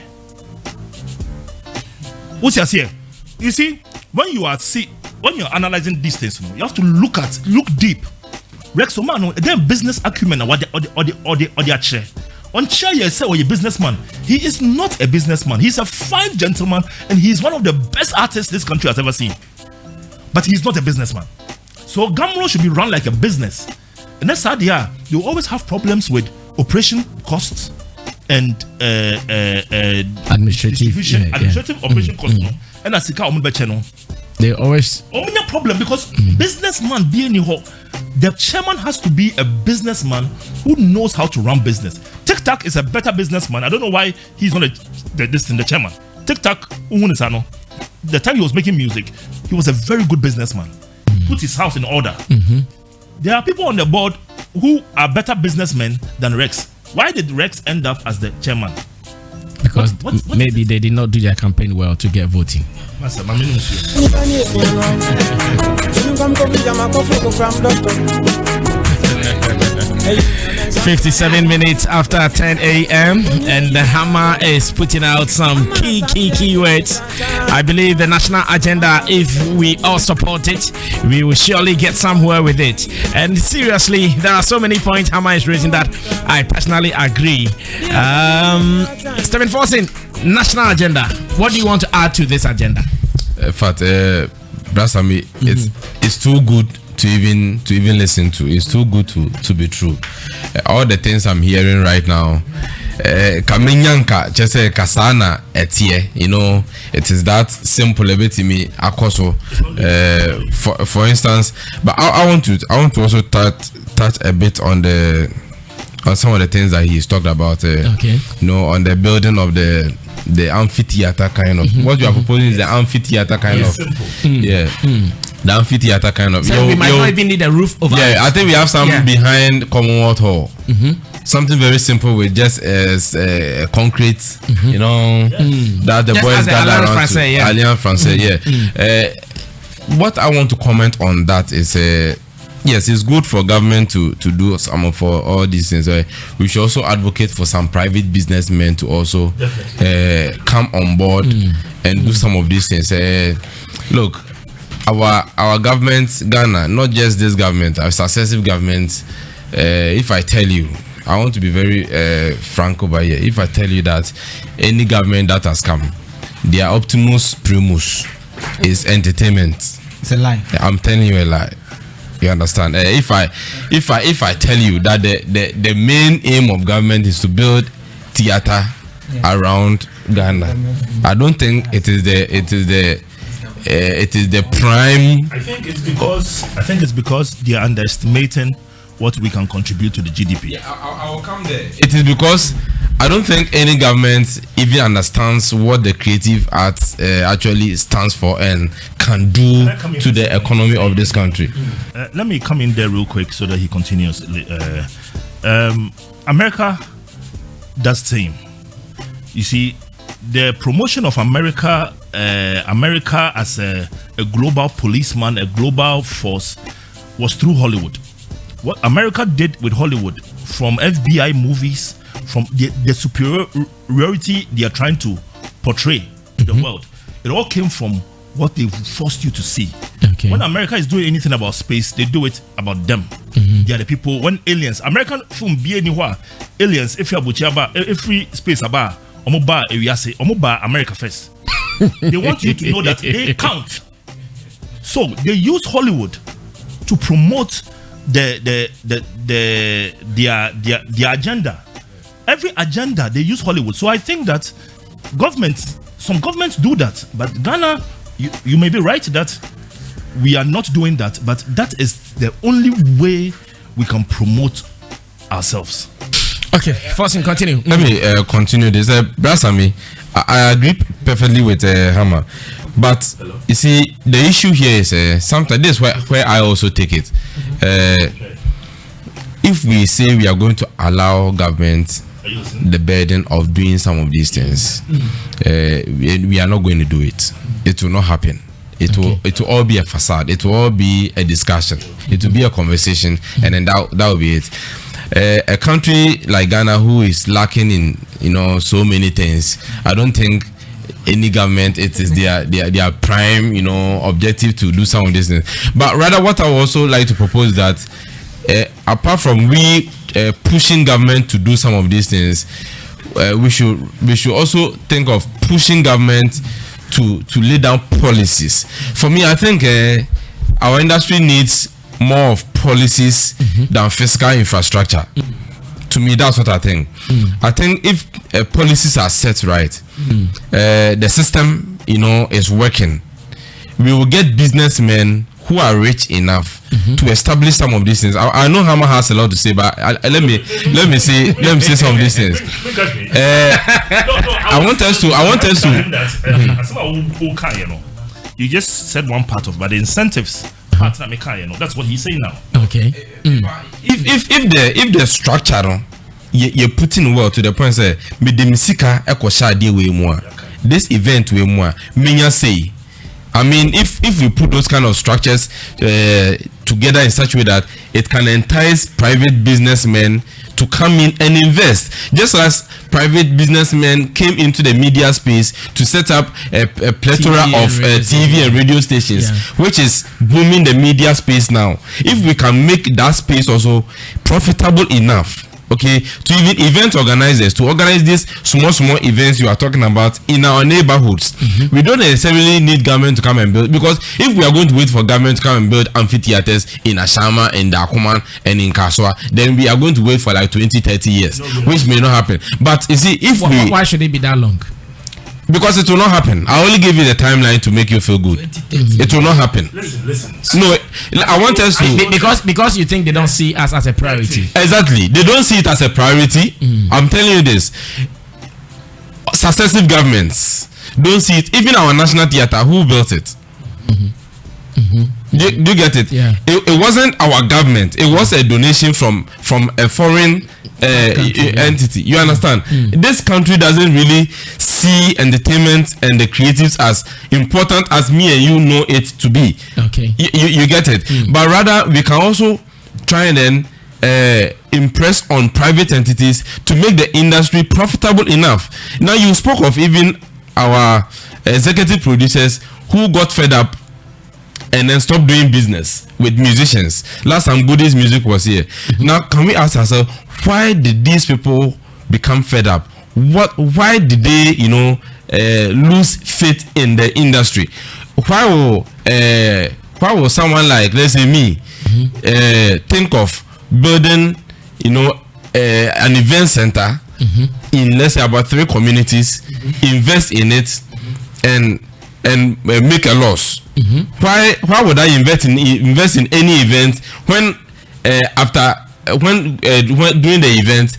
What's your say? You see, when you're analyzing these things, you have to look deep. Rex man, then business acumen or the chair. On chair, you say, a businessman. He is not a businessman. He's a fine gentleman, and he's one of the best artists this country has ever seen. But he's not a businessman. So Gumroad should be run like a business. And that's how they are. You always have problems with operation costs and administrative operation costs. And that's the they always problem because businessman being the chairman has to be a businessman who knows how to run business. TikTok is a better businessman. I don't know why he's not the chairman. TikTok, the time he was making music, he was a very good businessman. Put his house in order. There are people on the board who are better businessmen than Rex. Why did Rex end up as the chairman? Because maybe they did not do their campaign well to get voting. 57 minutes after 10 a.m. and the Hammer is putting out some key words. I believe the national agenda, if we all support it, we will surely get somewhere with it. And seriously, there are so many points Hammer is raising that I personally agree. Stephen Forson, national agenda. What do you want to add to this agenda? In fact, Brasami, it's too good to even listen to. It's too good to be true. All the things I'm hearing right now, Kaminyanka just kasana etie, it is that simple a bit to me. Akoso, for instance, but I want to also touch a bit on some of the things that he's talked about. On the building of the amphitheater kind of. What you are proposing is the amphitheater kind of. The amphitheater kind of. So we might not even need a roof over. I think we have some behind Commonwealth Hall. Something very simple with just concrete, that the boys gather around to. Alliance Français, what I want to comment on that is, yes, it's good for government to do some for all these things. We should also advocate for some private businessmen to also come on board and do some of these things. Look, our government, Ghana, not just this government, our successive governments. If I tell you, I want to be very frank over here. If I tell you that any government that has come, their Optimus Primus is entertainment. It's a lie. I'm telling you a lie. You understand? If I tell you that the main aim of government is to build theater around Ghana, I don't think it is the prime. I think it's because they are underestimating what we can contribute to the GDP. Yeah, I will come there. It is because I don't think any government even understands what the creative arts actually stands for and can do to the economy of this country. Let me come in there real quick so that he continues. America does same. You see, the promotion of America as a global policeman, a global force, was through Hollywood. What America did with Hollywood, from FBI movies, from the superiority they are trying to portray to the world, it all came from what they forced you to see. When America is doing anything about space, they do it about them. They are the people. When aliens, American film be anywhere, aliens, if you are every space about Omoba America first. They want you to know that they count. So they use Hollywood to promote their agenda. Every agenda they use Hollywood. So I think that some governments do that, but Ghana, you may be right that we are not doing that, but that is the only way we can promote ourselves. Okay, Forson, continue. Let me continue this. Brasami, I agree perfectly with Hammer, but you see, the issue here is sometimes this is where I also take it. If we say we are going to allow government the burden of doing some of these things, we are not going to do it. It will not happen. It will all be a facade. It will all be a discussion. It will be a conversation, and then that will be it. a country like Ghana, who is lacking in so many things, I don't think any government it is their prime objective to do some of these things. But rather, what I would also like to propose is that apart from we pushing government to do some of these things, we should also think of pushing government to lay down policies. For me, I think our industry needs more of policies than fiscal infrastructure. To me, that's what I think. I think if policies are set right, the system is working, we will get businessmen who are rich enough to establish some of these things. I know Hama has a lot to say, but let me say some of these things. I want us to. You just said one part of, but the incentives. That's what he's saying now. Okay. If the structure you put in well to the point say me the misika ekosha we more. This event we more. Minya say. I mean, if we put those kind of structures together in such a way that it can entice private businessmen to come in and invest, just as private businessmen came into the media space to set up a plethora of TV and radio stations, which is booming the media space now. If we can make that space also profitable enough, okay, to even event organizers to organize these small events you are talking about in our neighborhoods, we don't necessarily need government to come and build, because if we are going to wait for government to come and build amphitheaters in Ashama and Acumen and in Kaswa, then we are going to wait for like 20-30 years, which may not happen. But you see, if why should it be that long? Because it will not happen. I only give you the timeline to make you feel good. It will not happen. Listen. No, I want us to because you think they don't see us as a priority. Exactly, they don't see it as a priority. I'm telling you this. Successive governments don't see it. Even our national theater, who built it? Do you get it? Yeah. It wasn't our government. It was a donation from a foreign entity. You understand? This country doesn't really see entertainment and the creatives as important as me and you know it to be. Okay. You get it? But rather, we can also try and then impress on private entities to make the industry profitable enough. Now, you spoke of even our executive producers who got fed up and then stop doing business with musicians. Last time Goodies Music was here. Now, can we ask ourselves, why did these people become fed up? Why did they, lose faith in the industry? Why will someone like, let's say me, think of building, an event center in, let's say, about 3 communities, invest in it, and make a loss? Why would I invest in any event when when during the event,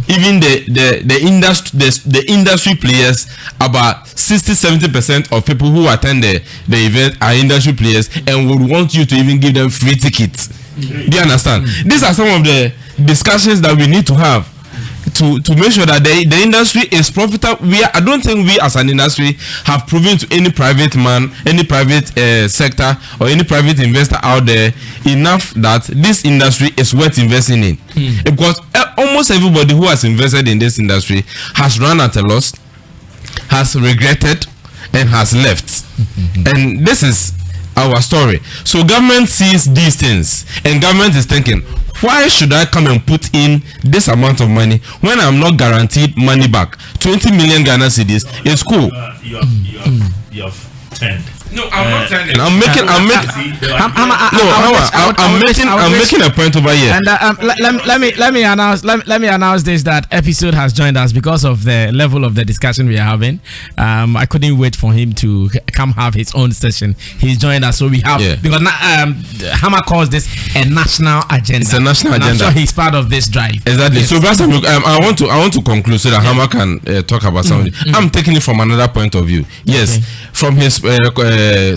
even the industry players, about 60-70% of people who attend the event are industry players and would want you to even give them free tickets. Do you understand? These are some of the discussions that we need to have to make sure that the industry is profitable. I don't think we as an industry have proven to any private man, any private sector or any private investor out there enough that this industry is worth investing in. Because almost everybody who has invested in this industry has run at a loss, has regretted, and has left. And this is our story. So government sees these things and government is thinking, why should I come and put in this amount of money when I'm not guaranteed money back? 20 million Ghana cedis is cool. You have turned. No, I'm not turning. I'm making a point over here. And let me announce this, that episode has joined us because of the level of the discussion we are having. I couldn't wait for him to come have his own session. He's joined us, so we have because Hama calls this a national agenda. It's a national agenda. I'm sure he's part of this drive. Exactly. Yes. So, I want to conclude so that Hama can talk about something. I'm taking it from another point of view. Yes, from his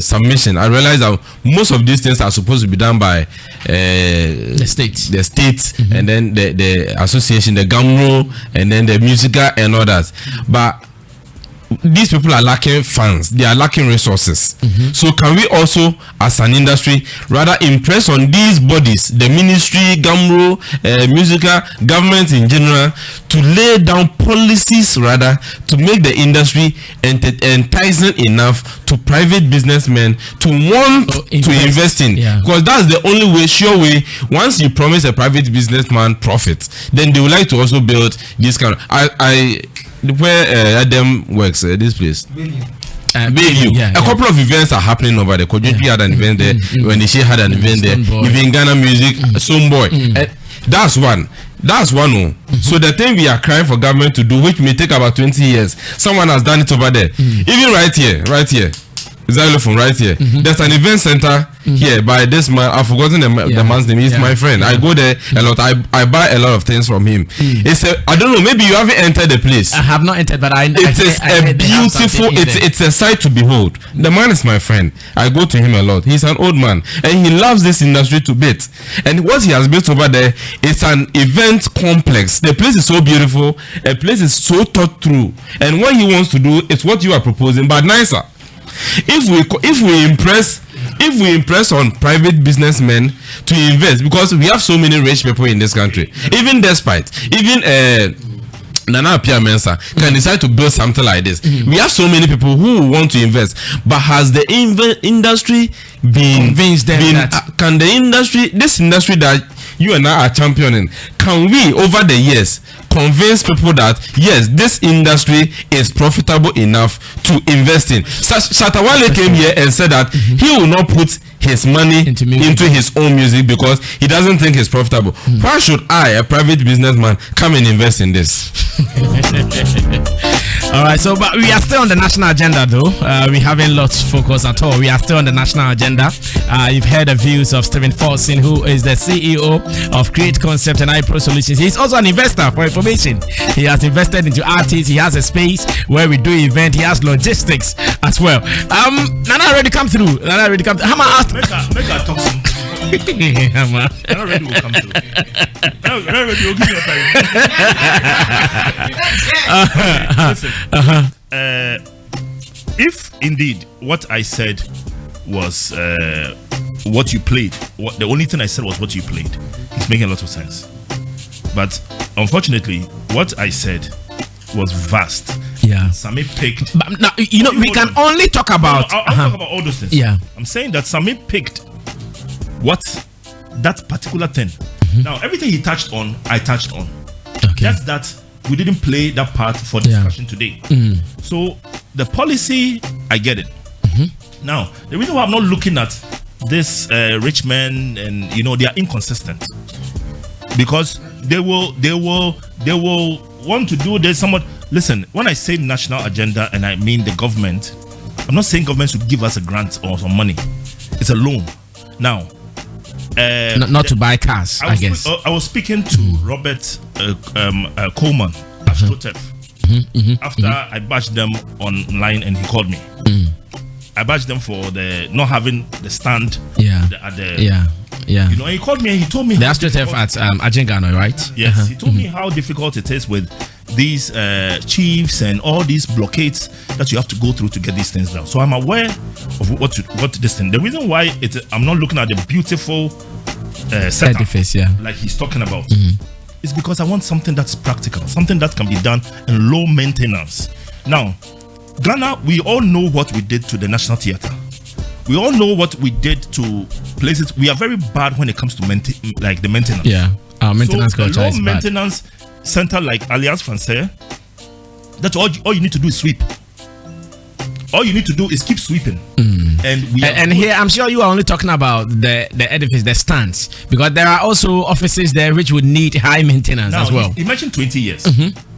submission, I realized that most of these things are supposed to be done by the state, and then the association, the Gumroad, and then the musical and all that. But these people are lacking funds, they are lacking resources. So can we also, as an industry, rather impress on these bodies, the ministry, Gumroad, musical, government in general, to lay down policies rather to make the industry enticing enough to private businessmen to want to invest in? Because that's the only way, sure way. Once you promise a private businessman profit, then they would like to also build this kind of where Adam works, this place. A couple of events are happening over there. Kojopi had an event there. When Nishi had an event there. Even Ghana music, Someboy. That's one. So the thing we are crying for government to do, which may take about 20 years, someone has done it over there. Even right here. Zylofon right here. There's an event center here by this man. I've forgotten the man's name. He's my friend. I go there a lot. I buy a lot of things from him. It's I don't know, maybe you haven't entered the place. I have not entered, but it is a beautiful, it's a sight to behold. The man is my friend. I go to him a lot. He's an old man and he loves this industry to bits. And what he has built over there is an event complex. The place is so beautiful. A place is so thought through. And what he wants to do is what you are proposing, but nicer. If we impress on private businessmen to invest, because we have so many rich people in this country, even Nana Apia Mensa can decide to build something like this. We have so many people who want to invest, but has the industry been convinced that can the industry, this industry that you and I are championing, can we over the years convince people that yes, this industry is profitable enough to invest in? Shatawale came here and said that he will not put his money into his own music because he doesn't think it's profitable. Why should I, a private businessman, come and invest in this? All right, so but we are still on the national agenda though. We haven't lost focus at all. We are still on the national agenda. You've heard the views of Stephen Forson, who is the CEO of Create Concept and iPro Solutions. He's also an investor, for information. He has invested into artists. He has a space where we do event. He has logistics as well. Nana already come through. Hama asked. Make a talk some. Nana already will come through. Nana already will give you a time. Listen. If indeed what I said was what you played, the only thing I said was what you played, it's making a lot of sense. But unfortunately, what I said was vast. Yeah. Sami picked. But now, we can only talk about. I'll talk about all those things. Yeah. I'm saying that Sami picked that particular thing. Now, everything he touched on, I touched on. Okay. That's that. We didn't play that part for discussion today. So the policy, I get it. Now, the reason why I'm not looking at this rich men, and they are inconsistent, because they will want to do this somewhat. Listen, when I say national agenda and I mean the government, I'm not saying government should give us a grant or some money. It's a loan. Now, not to buy cars, I guess. I was speaking to Robert Coleman, Astrotef, after I bashed them online and he called me. I bashed them for the not having the stand. He called me and he told me the Astrotef at Ajengano, right? Yes, he told me how difficult it is with these chiefs and all these blockades that you have to go through to get these things down. So I'm aware of what this thing. The reason why I'm not looking at the beautiful setup, edifice, like he's talking about, is because I want something that's practical, something that can be done in low maintenance. Now, Ghana, we all know what we did to the National Theatre. We all know what we did to places. We are very bad when it comes to the maintenance. Yeah, our maintenance culture is bad. Maintenance center like Alliance Francaise, that's all you need to do is sweep. All you need to do is keep sweeping. And here I'm sure you are only talking about the edifice, the stands, because there are also offices there which would need high maintenance as well. Imagine 20 years.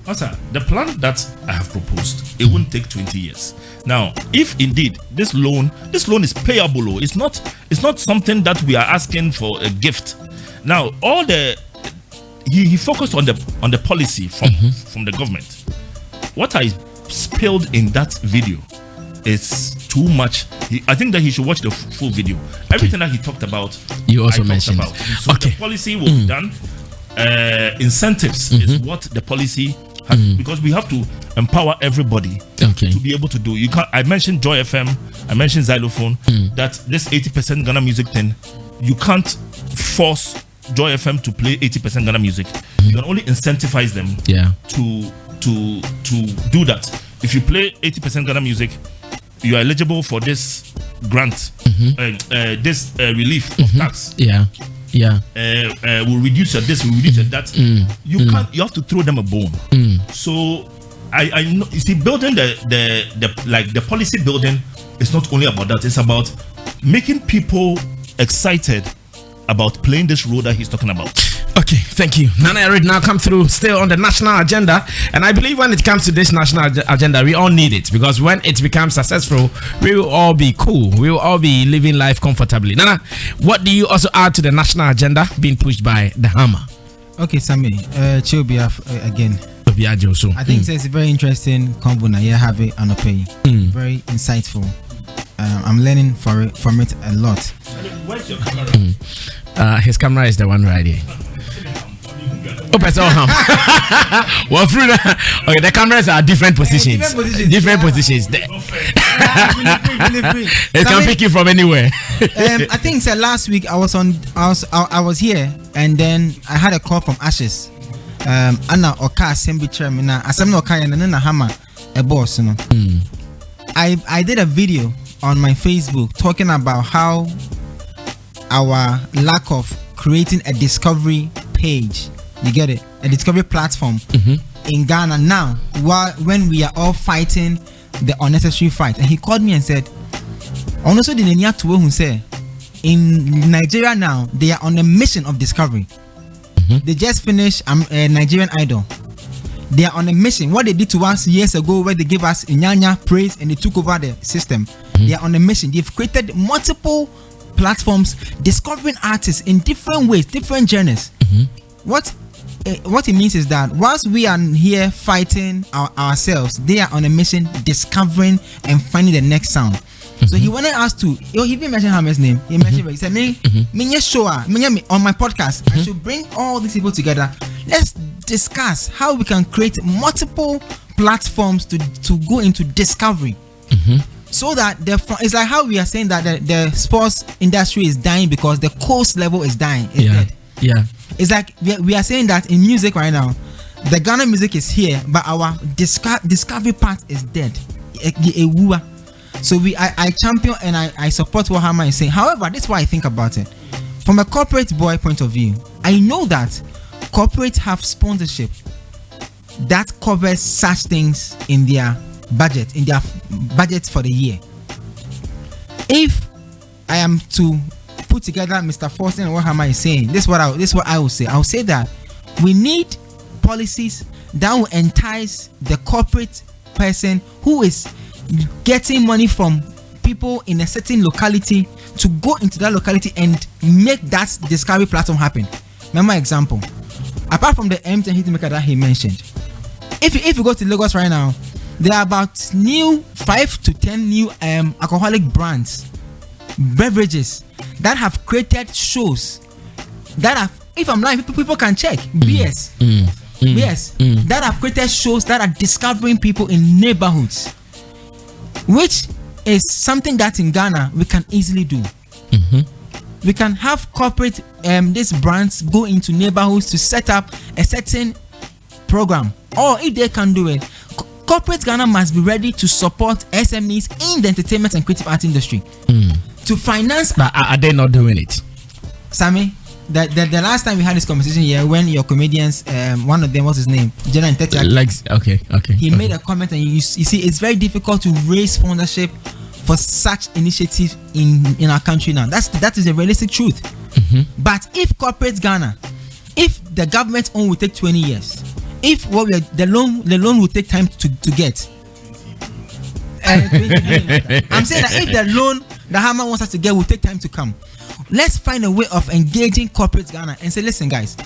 Also, the plan that I have proposed, it won't take 20 years. Now, if indeed this loan is payable, it's not something that we are asking for a gift. Now, all he focused on the policy from the government. What I spilled in that video is too much. I think that he should watch the full video. Everything that he talked about, you also mentioned. So the policy will be done. Incentives is what the policy has, because we have to empower everybody to to be able to do. You can't. I mentioned Joy FM. I mentioned Zylofon. That this 80% Ghana music thing, you can't force Joy FM to play 80% Ghana music. You can only incentivize them to do that. If you play 80% Ghana music, you are eligible for this grant, this relief of tax. We'll reduce your this, we'll reduce your that. You can't. You have to throw them a bone. So I know. You see, building the policy building is not only about that. It's about making people excited about playing this role that he's talking about. Okay, thank you. Nana Eric now come through still on the national agenda, and I believe when it comes to this national agenda, we all need it, because when it becomes successful, we will all be cool. We will all be living life comfortably. Nana, what do you also add to the national agenda being pushed by the Hammer? Okay, Sammy, Chobia again. I think it's a very interesting convo na here have it and pay. Very insightful. I'm learning from it a lot. Where's your camera? His camera is the one right here. Well, through that, okay, the cameras are different positions. Different positions. It can pick you from anywhere. I think last week I was here, and then I had a call from Ashes. Anna Oka Assembly Chairman, Assembly Oka, and then a Hammer, a boss. You know. I did a video on my Facebook talking about how our lack of creating a discovery page, you get it, a discovery platform in Ghana now, when we are all fighting the unnecessary fight. And he called me and said, also the Nenya Tuwe who say in Nigeria now they are on a mission of discovery. They just finished Nigerian Idol. They are on a mission. What they did to us years ago, where they gave us Inyanya praise and they took over the system. They are on a mission. They've created multiple platforms, discovering artists in different ways, different journeys. What it means is that whilst we are here fighting ourselves, they are on a mission discovering and finding the next sound. So he wanted us to, he even mentioned Hammer's name. He mentioned, he said, me on my podcast, I should bring all these people together. Let's discuss how we can create multiple platforms to go into discovery. So that it's like how we are saying that the sports industry is dying because the cost level is dying. It's like we are saying that in music right now, the Ghana music is here, but our discovery part is dead. So I champion and I support what Hammer is saying. However, this is what I think about it. From a corporate boy point of view, I know that corporates have sponsorship that covers such things in their budget, for the year. If I am to put together Mr. Forster and what Hammer is saying, this is what I will say. I will say that we need policies that will entice the corporate person who is getting money from people in a certain locality to go into that locality and make that discovery platform happen. Remember example, apart from the M10 hitmaker that he mentioned, if you go to Lagos right now, there are about 5 to 10 new alcoholic brands, beverages that have created shows that have, if I'm lying, people can check, BS that have created shows that are discovering people in neighborhoods, which is something that in Ghana we can easily do. We can have corporate these brands go into neighborhoods to set up a certain program, or if they can do it, corporate Ghana must be ready to support SMEs in the entertainment and creative art industry to finance. But are they not doing it, Sammy? The last time we had this conversation here, when your comedians, one of them, what's his name, Jenna and Tete, he made a comment, and you see, it's very difficult to raise sponsorship for such initiatives in our country now. That is a realistic truth. But if corporate Ghana, if the government own will take 20 years, if the loan will take time to get, I'm saying that if the loan the Hammer wants us to get will take time to come, let's find a way of engaging corporate Ghana and say, listen guys,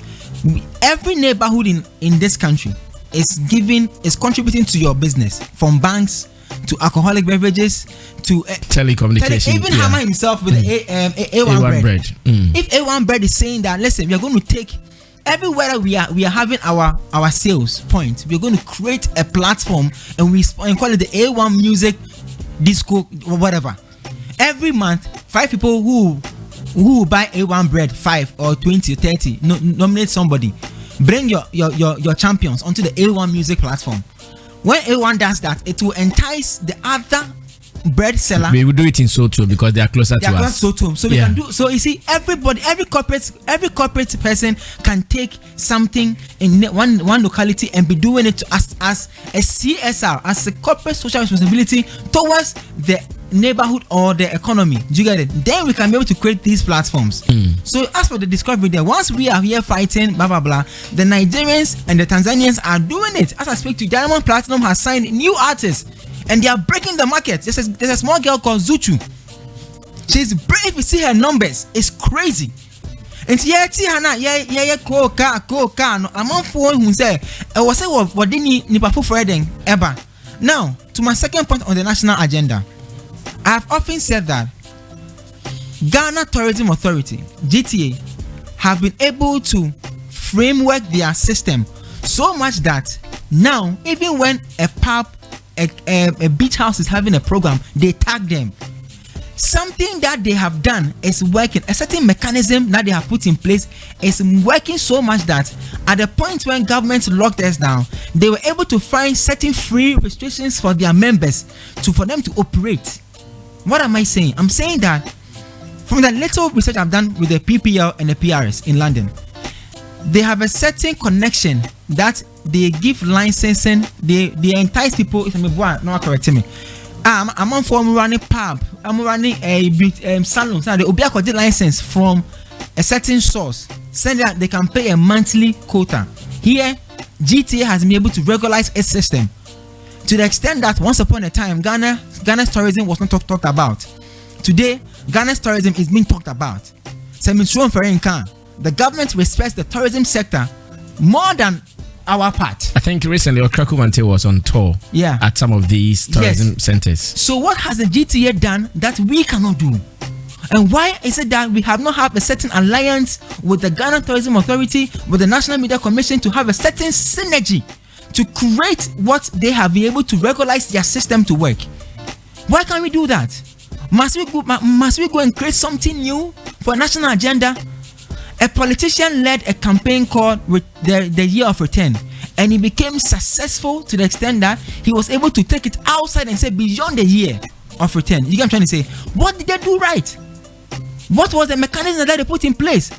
every neighborhood in this country is contributing to your business, from banks to alcoholic beverages to telecommunication. Even Hammer himself with A1 bread. If A1 bread is saying that, listen, we are going to take everywhere we are having our sales point, we're going to create a platform and we call it the A1 Music Disco or whatever. Every month, 5 people who buy A1 bread, 5 or 20 or 30, nominate somebody. Bring your champions onto the A1 Music platform. When A1 does that, it will entice the other bread seller. We will do it in Soto because they are closer to us. So we can do. So you see, everybody, every corporate person can take something in one locality and be doing it as a CSR, as a corporate social responsibility towards the neighborhood or the economy. Do you get it? Then we can be able to create these platforms. So as for the discovery there, once we are here fighting blah blah blah, the Nigerians and the Tanzanians are doing it. As I speak to you, Diamond Platinum has signed new artists and they are breaking the market. There's a small girl called Zuchu. She's brave. If you see her numbers, it's crazy. And yeah, among four who say what they need for ever. Now to my second point on the national agenda. I've often said that Ghana Tourism Authority, GTA, have been able to framework their system so much that now, even when a pub, a beach house is having a program, they tag them. Something that they have done is working. A certain mechanism that they have put in place is working so much that at the point when government locked us down, they were able to find certain free restrictions for their members for them to operate. What am I saying? I'm saying that from the little research I've done with the PPL and the PRS in London, they have a certain connection that they give licensing, they entice people. If I'm not correcting me, I'm on for running pub, I'm running a salon, so they will be a license from a certain source, saying that they can pay a monthly quota. Here, GTA has been able to regularize its system to the extent that once upon a time, Ghana's tourism was not talked about. Today, Ghana's tourism is being talked about. The government respects the tourism sector more than our part. I think recently Okraku Mantey was on tour at some of these tourism centers. So what has the GTA done that we cannot do? And why is it that we have not had a certain alliance with the Ghana Tourism Authority, with the National Media Commission to have a certain synergy to create what they have been able to regularize their system to work? Why can't we do that? Must we go and create something new for a national agenda? A politician led a campaign called the Year of Return, and he became successful to the extent that he was able to take it outside and say beyond the year of return. You get what I'm trying to say? What did they do right? What was the mechanism that they put in place?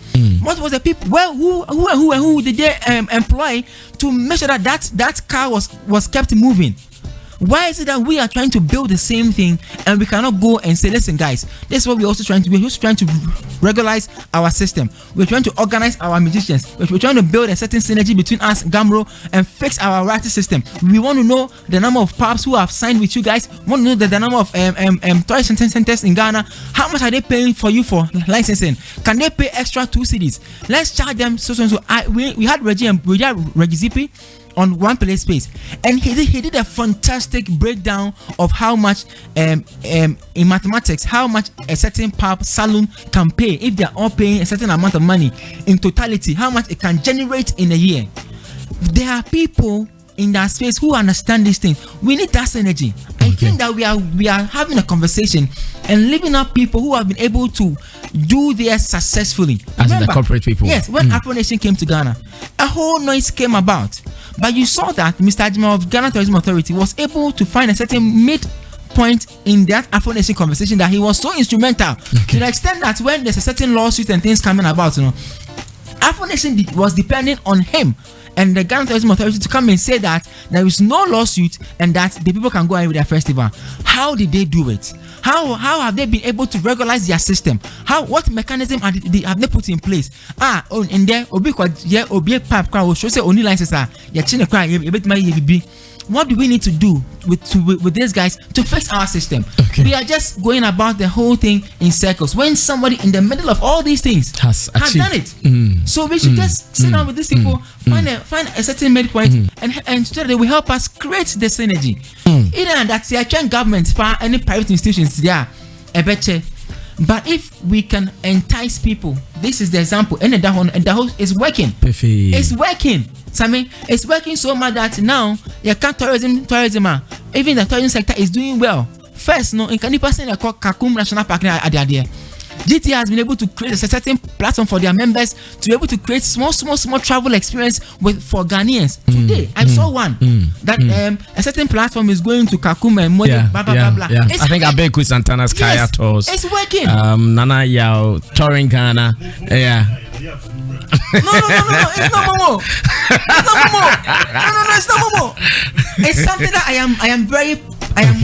What was the people? Well, who did they employ to make sure that car was kept moving? Why is it that we are trying to build the same thing and we cannot go and say, listen guys, this is what we're also trying to do. We're also trying to regularize our system. We're trying to organize our musicians. We're trying to build a certain synergy between us, Gumroad, and fix our writing system. We want to know the number of pubs who have signed with you guys. We want to know the number of tourist centers in Ghana. How much are they paying for you for licensing? Can they pay extra 2 cedis? Let's charge them so. We had Reggie Zippy on one place space, and he did a fantastic breakdown of how much in mathematics, how much a certain pub salon can pay if they are all paying a certain amount of money in totality, how much it can generate in a year. There are people in that space who understand these things. We need that synergy. I think that we are having a conversation and living up people who have been able to do this successfully. As the corporate people. Yes, when Afro Nation came to Ghana, a whole noise came about. But you saw that Mr. Ajima of Ghana Tourism Authority was able to find a certain midpoint in that Afro Nation conversation that he was so instrumental to the extent that when there's a certain lawsuit and things coming about, Afro Nation was depending on him and the Ghana Tourism Authority to come and say that there is no lawsuit and that the people can go ahead with their festival. How did they do it? How have they been able to regularize their system? What mechanism have they put in place? In there, obi pap crowd show say only license what do we need to do with these guys to fix our system? We are just going about the whole thing in circles when somebody in the middle of all these things has done it. So we should just sit down with these people, find a certain midpoint, and so they will help us create the synergy. Either that's the government for any private institutions there, But if we can entice people, this is the example, and the whole is working. Perfect. It's working. So I mean, it's working so much that now you can't tourism. Even the tourism sector is doing well. First, no, in Kanipa Center called Kakum National Park there. GT has been able to create a certain platform for their members to be able to create small travel experience for Ghanaians. Today, I saw one that a certain platform is going to Kakum and blah blah blah. I think Abeku Santana's Kaya tours. It's working. Nana Yao touring Ghana. Yeah. No, it's not Momo. It's not Momo. It's something that I am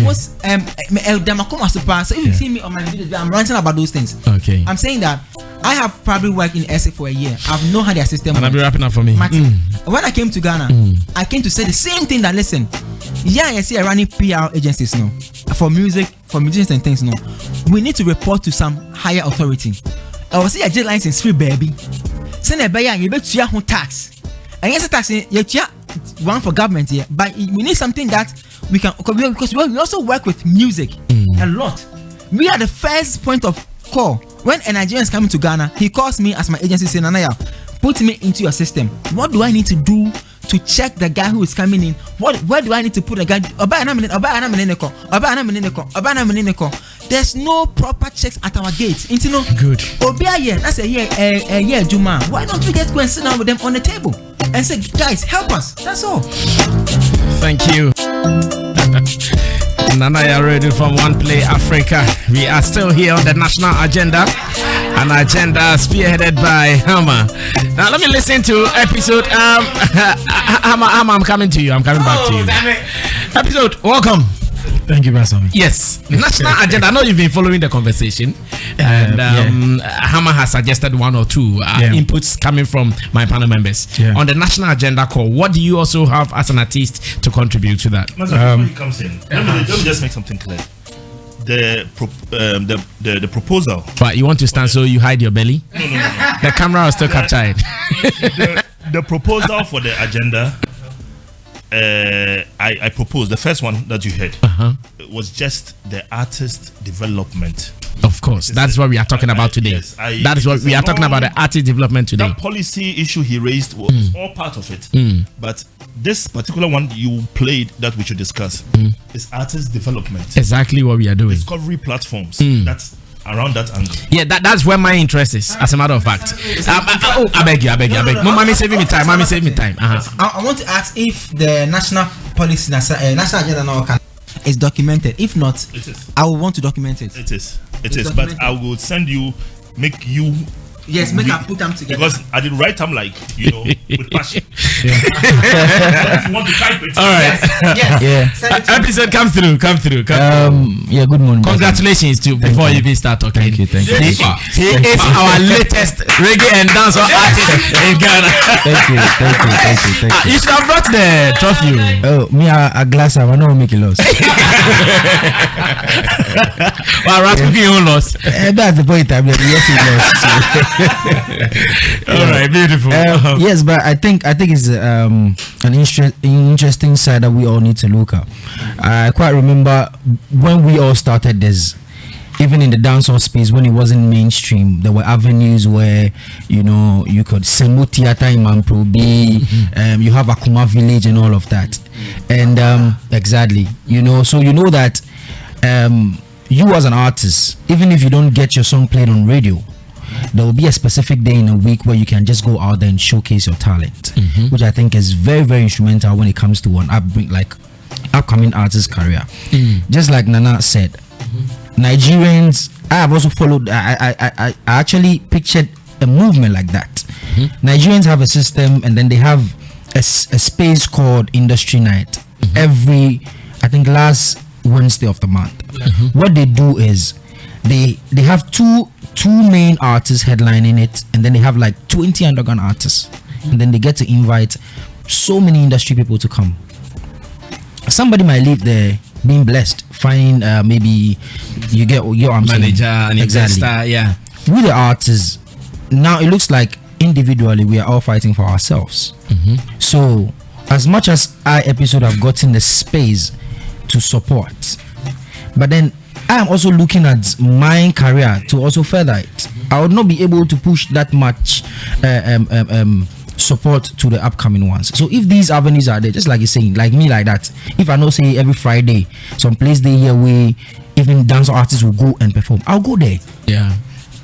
most so if you see me on my videos, I'm ranting about those things. Okay. I'm saying that I have probably worked in SA for a year. I've known how their system and I'll be wrapping up for me. Martin, when I came to Ghana, I came to say the same thing that listen, I see running PR agencies now for music, for musicians and things now. We need to report to some higher authority. I was see a jet license free baby. Send a buyer, you bet you have tax. And yes, a tax one for government here, but we need something that we can, because we also work with music a lot. We are the first point of call when a Nigerian is coming to Ghana. He calls me as my agency saying, Nanaya, put me into your system. What do I need to do to check the guy who is coming in? Where do I need to put the guy? There's no proper checks at our gate. Good. That's a year, Juma. Why don't we just go and sit down with them on the table and say, guys, help us? That's all. Thank you. Nanaya Radio from One Play Africa. We are still here on the national agenda, an agenda spearheaded by Hammer. Now let me listen to episode. Hammer, I'm coming to you. I'm coming back to you. Episode, welcome. Thank you, Brasami. Yes, national agenda. I know you've been following the conversation, and Hammer has suggested one or two inputs coming from my panel members on the national agenda call. What do you also have as an artist to contribute to that? Before he comes in, let me just make something clear. The proposal. But you want to stand so you hide your belly? No. The camera will still capture it. The proposal for the agenda. I proposed the first one that you heard was just the artist development. Of course, that's what we are talking about today. Yes, that is what we are talking about, the artist development today. That policy issue he raised was all part of it. But this particular one you played that we should discuss is artist development. Exactly what we are doing. Discovery platforms. That's around that angle. Yeah, that's where my interest is, as a matter of fact. I beg you. Mommy saving me time. I want to ask if the national policy, national agenda now is documented. If not, it is. I will want to document it. It is. But I will send you, make you. Yes, make I put them together. Because I did write them with passion. If you want to type it. All right. Yes. Episode come through. Yeah, good morning. Congratulations to before you even start talking. Thank you. He is our latest reggae and dancehall artist in Ghana. Thank you. You should have brought the trophy. Oh, me a glass. I know make it loss. Well, Rat cooking your loss. That's the point. I'm like, yes, it lost. All right, beautiful. Yes, but I think it's an interesting side that we all need to look at. I quite remember when we all started this, even in the dancehall space, when it wasn't mainstream, there were avenues where you could Semu Theater in Mamprobi, you have Akuma Village and all of that, and exactly, so that you as an artist, even if you don't get your song played on radio, there will be a specific day in a week where you can just go out there and showcase your talent, which I think is very, very instrumental when it comes to upcoming artist career. Just like Nana said, Nigerians, I have also followed. I actually pictured a movement like that. Nigerians have a system, and then they have a space called Industry Night every, I think, last Wednesday of the month. What they do is they have two main artists headlining it, and then they have like 20 underground artists, and then they get to invite so many industry people to come. Somebody might live there being blessed, find maybe you get your manager and exactly. We the artists now, it looks like individually we are all fighting for ourselves. So as much as our episode have gotten the space to support, but then I am also looking at my career to also further it. I would not be able to push that much support to the upcoming ones. So if these avenues are there, just like you're saying, like me, like that, if I know say every Friday some place they here where even dance artists will go and perform, I'll go there. Yeah,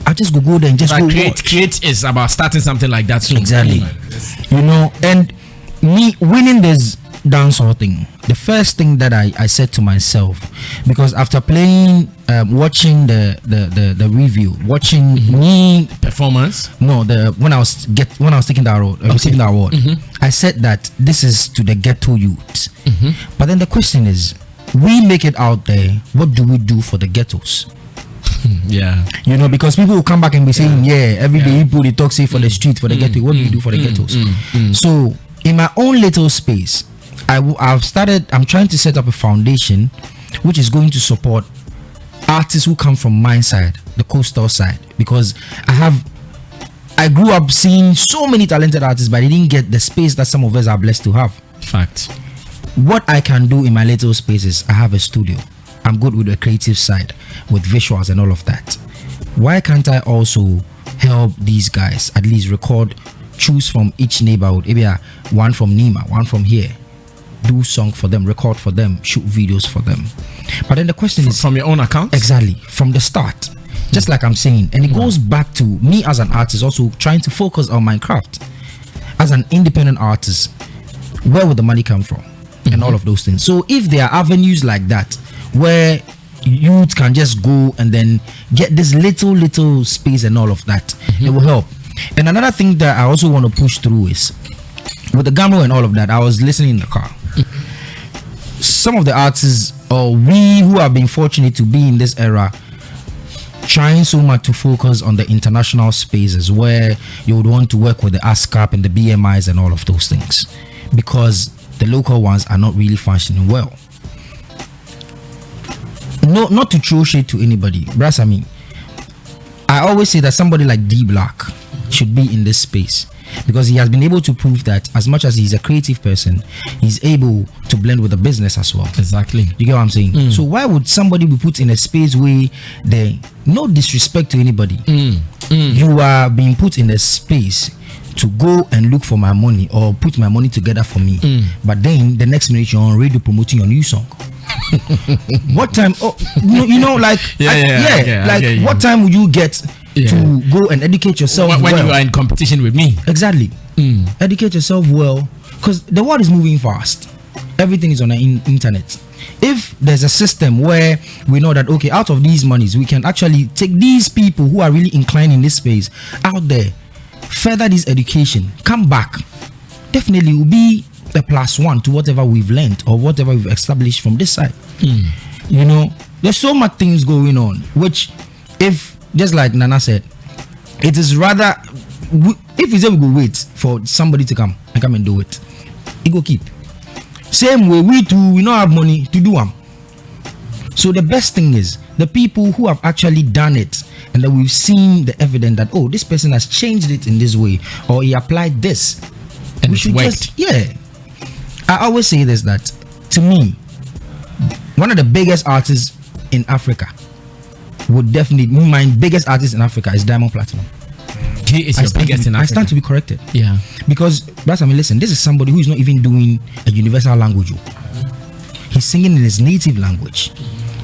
I'll just go there and just go create is about starting something like that soon. Exactly. You know, and me winning this dancehall thing, the first thing that I said to myself, because after playing, watching the review, watching me performance, when I was taking that award, receiving the award, I said that this is to the ghetto youth. But then the question is, we make it out there, what do we do for the ghettos? Yeah, you know, because people will come back and be saying, every day people they talk say for the street, for the ghetto. What do you do for the ghettos? So in my own little space, I'm trying to set up a foundation which is going to support artists who come from my side, the coastal side, because I grew up seeing so many talented artists, but I didn't get the space that some of us are blessed to have. Fact. What I can do in my little space is I have a studio. I'm good with the creative side, with visuals and all of that. Why can't I also help these guys at least record, choose from each neighborhood, maybe one from Nima, one from here, do song for them, record for them, shoot videos for them. But then the question is, from your own account? Exactly, from the start, just like I'm saying. And it goes back to me as an artist also trying to focus on my craft. As an independent artist, where would the money come from? And all of those things. So if there are avenues like that where youth can just go and then get this little space and all of that, it will help. And another thing that I also want to push through is with the Gumroad and all of that, I was listening in the car. Some of the artists, or we who have been fortunate to be in this era, trying so much to focus on the international spaces where you would want to work with the ASCAP and the BMIs and all of those things, because the local ones are not really functioning well. No, not to throw shade to anybody, brass, I mean, I always say that somebody like D Black should be in this space, because he has been able to prove that as much as he's a creative person, he's able to blend with the business as well. Exactly. You get what I'm saying? So why would somebody be put in a space where they, no disrespect to anybody, you are being put in a space to go and look for my money or put my money together for me, but then the next minute you're on radio promoting your new song. What time? Oh, you know, like what time would you get to go and educate yourself when you are in competition with me? Exactly. Educate yourself well, because the world is moving fast. Everything is on the internet. If there's a system where we know that, okay, out of these monies we can actually take these people who are really inclined in this space out there, further this education, come back, definitely will be a +1 to whatever we've learned or whatever we've established from this side. You know, there's so much things going on, which, if just like Nana said, it is rather, if we say we go wait for somebody to come and do it, it go keep. Same way we too, we don't have money to do them. So the best thing is the people who have actually done it, and that we've seen the evidence that, oh, this person has changed it in this way, or he applied this, and we should just, I always say this, that to me, one of the biggest artists in Africa would definitely, my biggest artist in Africa is Diamond Platinum. He is your biggest in Africa. I stand to be corrected. Yeah. Because, I mean, listen, this is somebody who is not even doing a universal language. He's singing in his native language,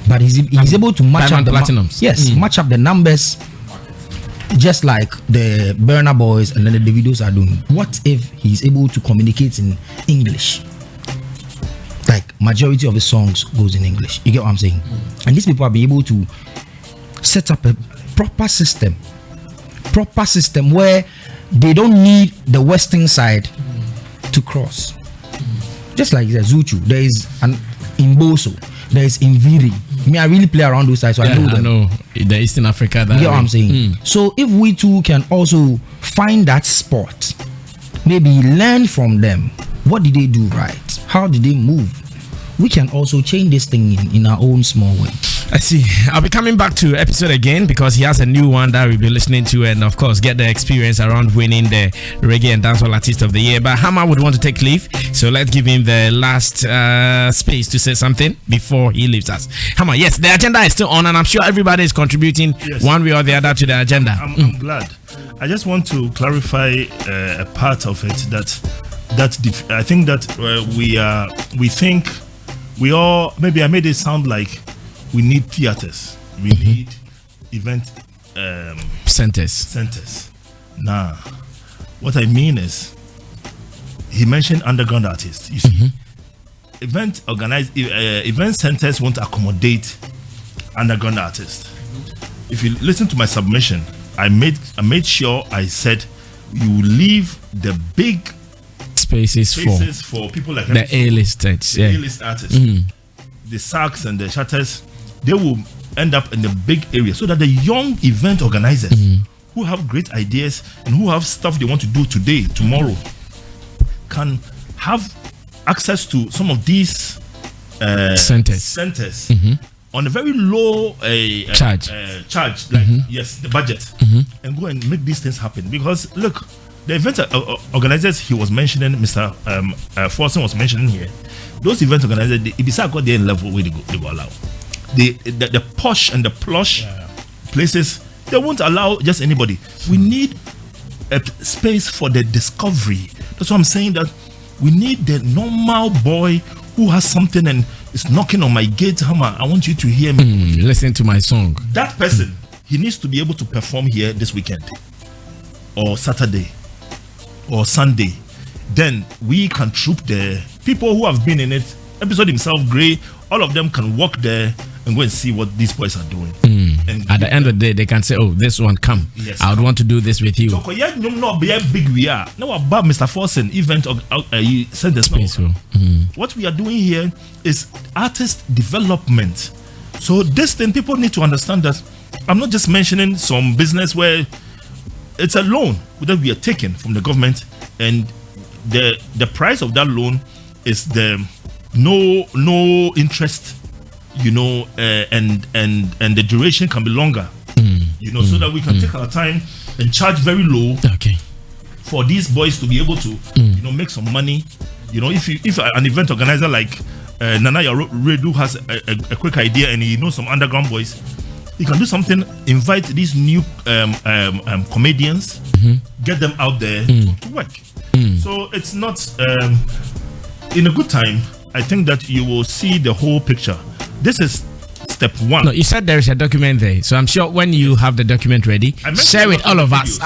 but he's able to match up the Platinums. Match up the numbers, just like the Burna Boys and then the Davidos are doing. What if he's able to communicate in English? Like majority of the songs goes in English. You get what I'm saying? And these people are be able to set up a proper system where they don't need the western side to cross. Just like the Zuchu, there is an Imboso, there is Inviri. I really play around those sides, so I know them. I know the Eastern Africa. You get what I'm saying? So if we too can also find that spot, maybe learn from them. What did they do right? How did they move? We can also change this thing in our own small way. I see. I'll be coming back to episode again because he has a new one that we'll be listening to, and of course get the experience around winning the Reggae and Dancehall Artist of the Year. But Hammer would want to take leave, so let's give him the last space to say something before he leaves us. Hammer, yes, the agenda is still on, and I'm sure everybody is contributing one way or the other to the agenda. I'm glad. I just want to clarify a part of it I think that we all, maybe I made it sound like we need theaters, we need event centers. Nah, what I mean is, he mentioned underground artists. You see, event centers won't accommodate underground artists. If you listen to my submission, I made sure I said you leave the big spaces for people like the A-list artists, the Saks and the Shutters. They will end up in the big area so that the young event organizers who have great ideas and who have stuff they want to do today, tomorrow, can have access to some of these centers on a very low charge, like the budget, and go and make these things happen. Because look, the event organizers he was mentioning, Mr. Forsen was mentioning here, those event organizers, if it's got their level where they go allow. The posh and the plush places, they won't allow just anybody. We need a space for the discovery. That's why I'm saying that we need the normal boy who has something and is knocking on my gate. Hammer, I want you to hear me. Listen to my song. That person, he needs to be able to perform here this weekend, or Saturday, or Sunday. Then we can troop the people who have been in it. Episode himself, Gray, all of them can walk there and go and see what these boys are doing. And at the end of the day, they can say, "Oh, this one, come. Yes, I would want to do this with you." So, not be big we are now about Mr. Forsen event centers. What we are doing here is artist development. So this thing, people need to understand that I'm not just mentioning some business where it's a loan that we are taking from the government, and the price of that loan is the no interest, and the duration can be longer, so that we can take our time and charge very low for these boys to be able to make some money. If an event organizer like Nanaya Redu has a quick idea and he knows some underground boys, he can do something, invite these new comedians, get them out there to work. So it's not in a good time. I think that you will see the whole picture. This is step one. No, you said there is a document there, so I'm sure when you have the document ready, share with all of us.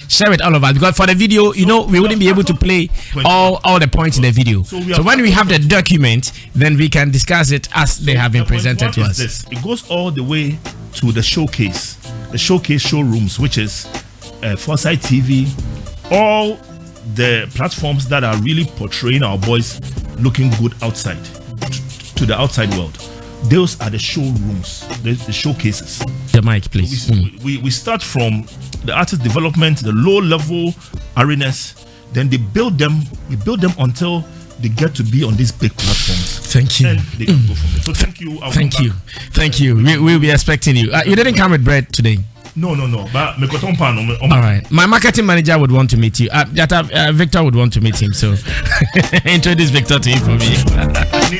Share with all of us, because for the video, we wouldn't be able to play all the points in the video. So when we have the document, then we can discuss it as they have been presented to us. It goes all the way to the showcase showrooms, which is Foresight TV, all the platforms that are really portraying our boys looking good outside to the outside world. Those are the showrooms, the showcases. The mic, please. So we start from the artist development, the low level arenas, then we build them until they get to be on these big platforms. Thank you. And they can go from there. So thank you. Thank you. We'll be expecting you. You didn't come with bread today. No. But all right. My marketing manager would want to meet you. Victor would want to meet him. So introduce Victor to him for me. We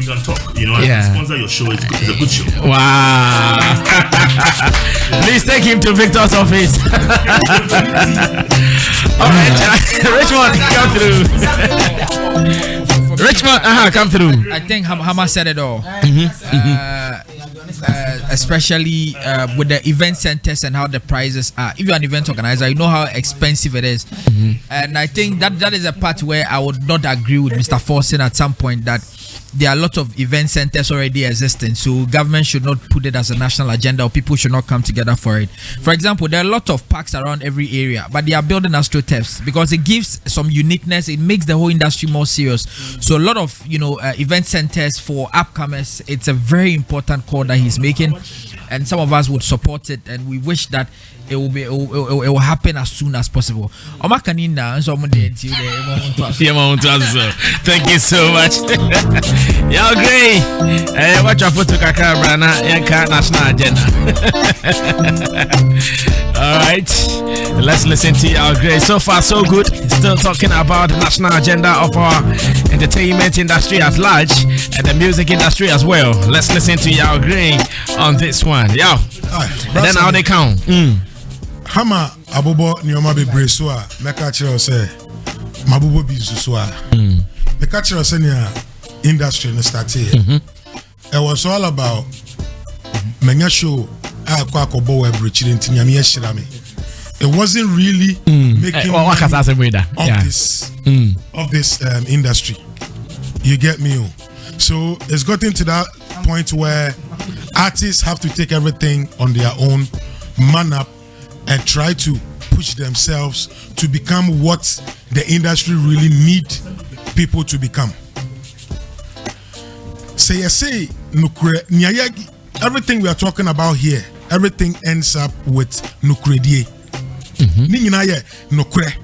can talk. Sponsor your show. It's a good show. Wow. Please take him to Victor's office. All right, Richmond, come through. Richmond, come through. I think Hama said it all. Especially with the event centers and how the prices are. If you're an event organizer, you know how expensive it is. And I think that is a part where I would not agree with Mr. Forsen at some point, that there are a lot of event centers already existing, so government should not put it as a national agenda, or people should not come together for it. For example, there are a lot of parks around every area, but they are building astroturfs because it gives some uniqueness. It makes the whole industry more serious. So a lot of event centers for upcomers, it's a very important call that he's making. and some of us would support it, and we wish that it will happen as soon as possible. Thank you so much. Y'all great. Watch your photo kaka brana yanka national agenda. All right, let's listen to y'all great. So far so good. Still talking about the national agenda of our entertainment industry at large and the music industry as well. Let's listen to y'all great on this one. Yo. And then how they count. Hama abobo nioma be bresua meka kire say mabobo bi susua meka kire say nia industry no start here. It was all about menya show akobo we brekire ntinya me yeshira me. It wasn't really making of this industry. You get me? So it's gotten to that point where artists have to take everything on their own, man up, and try to push themselves to become what the industry really need people to become. Say everything we are talking about here, everything ends up with nukredie. Ninina ye nukre.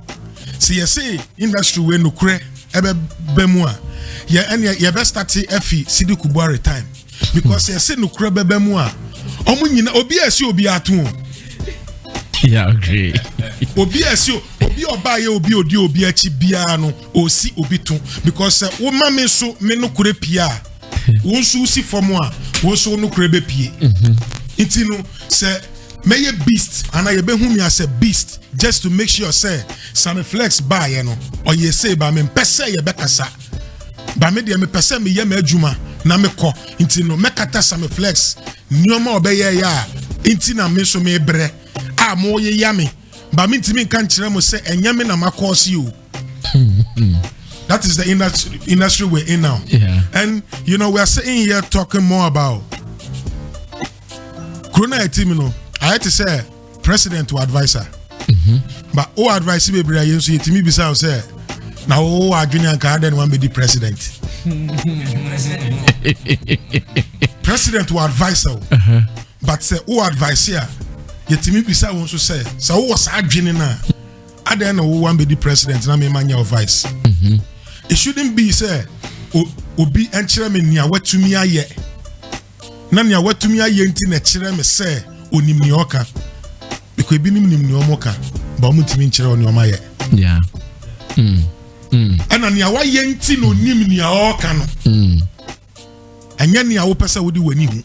Say industry we nukre ebe bemua. Ye enya best start efi Sidi Kubware time because say nukre bemua. Omu nyina obi esi obi atu. Yeah, agree. Obi esio, obi oba ye obi odi obi achi bia no osi obi tun because wo ma me so me no kure pia. Wo so si form a wo so no kure be pie. Enti no say meye beast and I be hu me as a beast just to make sure say some flex buy you know or ye say ba me pese ye bekasa. Ba me de me pese me ye ma adwuma na me ko enti no mekata some flex nyoma obeye ya enti na me so me bre. Mo ye yami but me timi kan kire mo say enyame na makosi you. That is the industry we're in now. Yeah. And you know we are sitting here talking more about Corona team, you know. I had to say president to advisor. But all advice be bra yen so yetimi bisa say na o adwene anka den wan be the president. President to advisor. But say o advisor yetimi bisa won so say so was adwene na adan na wo wan be the president na me manya advice. It shouldn't be say obi enchire me nia watumi aye na nia watumi aye nti na chire me say onim ni oka because bi nim ni omoka ba mo timi nchire oni omaye. Yeah. Ana nia wa ye nti no nim ni oka no anya nia wo pesa wodi wani hu.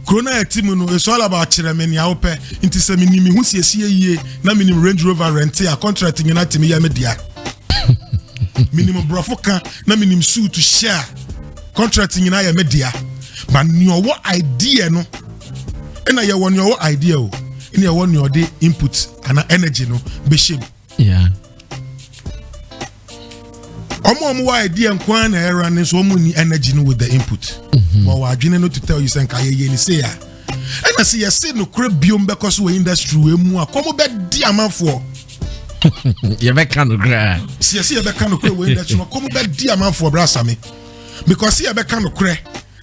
Corona team no it's all about chiremeni awope inti se minimi hu siesie yie na minimum Range Rover rent a contract nyina timi ya media minimum brofoka na minimum suit to share contract nyina ya media but nyo wo idea no na ye won your idea o ina ye won your input and energy no be shame. Yeah. Omo idea nkwan na era ne so omo ni energy no with the input. But we adwene no to tell you say nka ye ni say ya. And I see you say no kre biom because we industry we mu akomo be di amanfo. You be kan no kre. See you be kan no kre we industry no komo be di amanfo brasa me. Because see you be kan no kre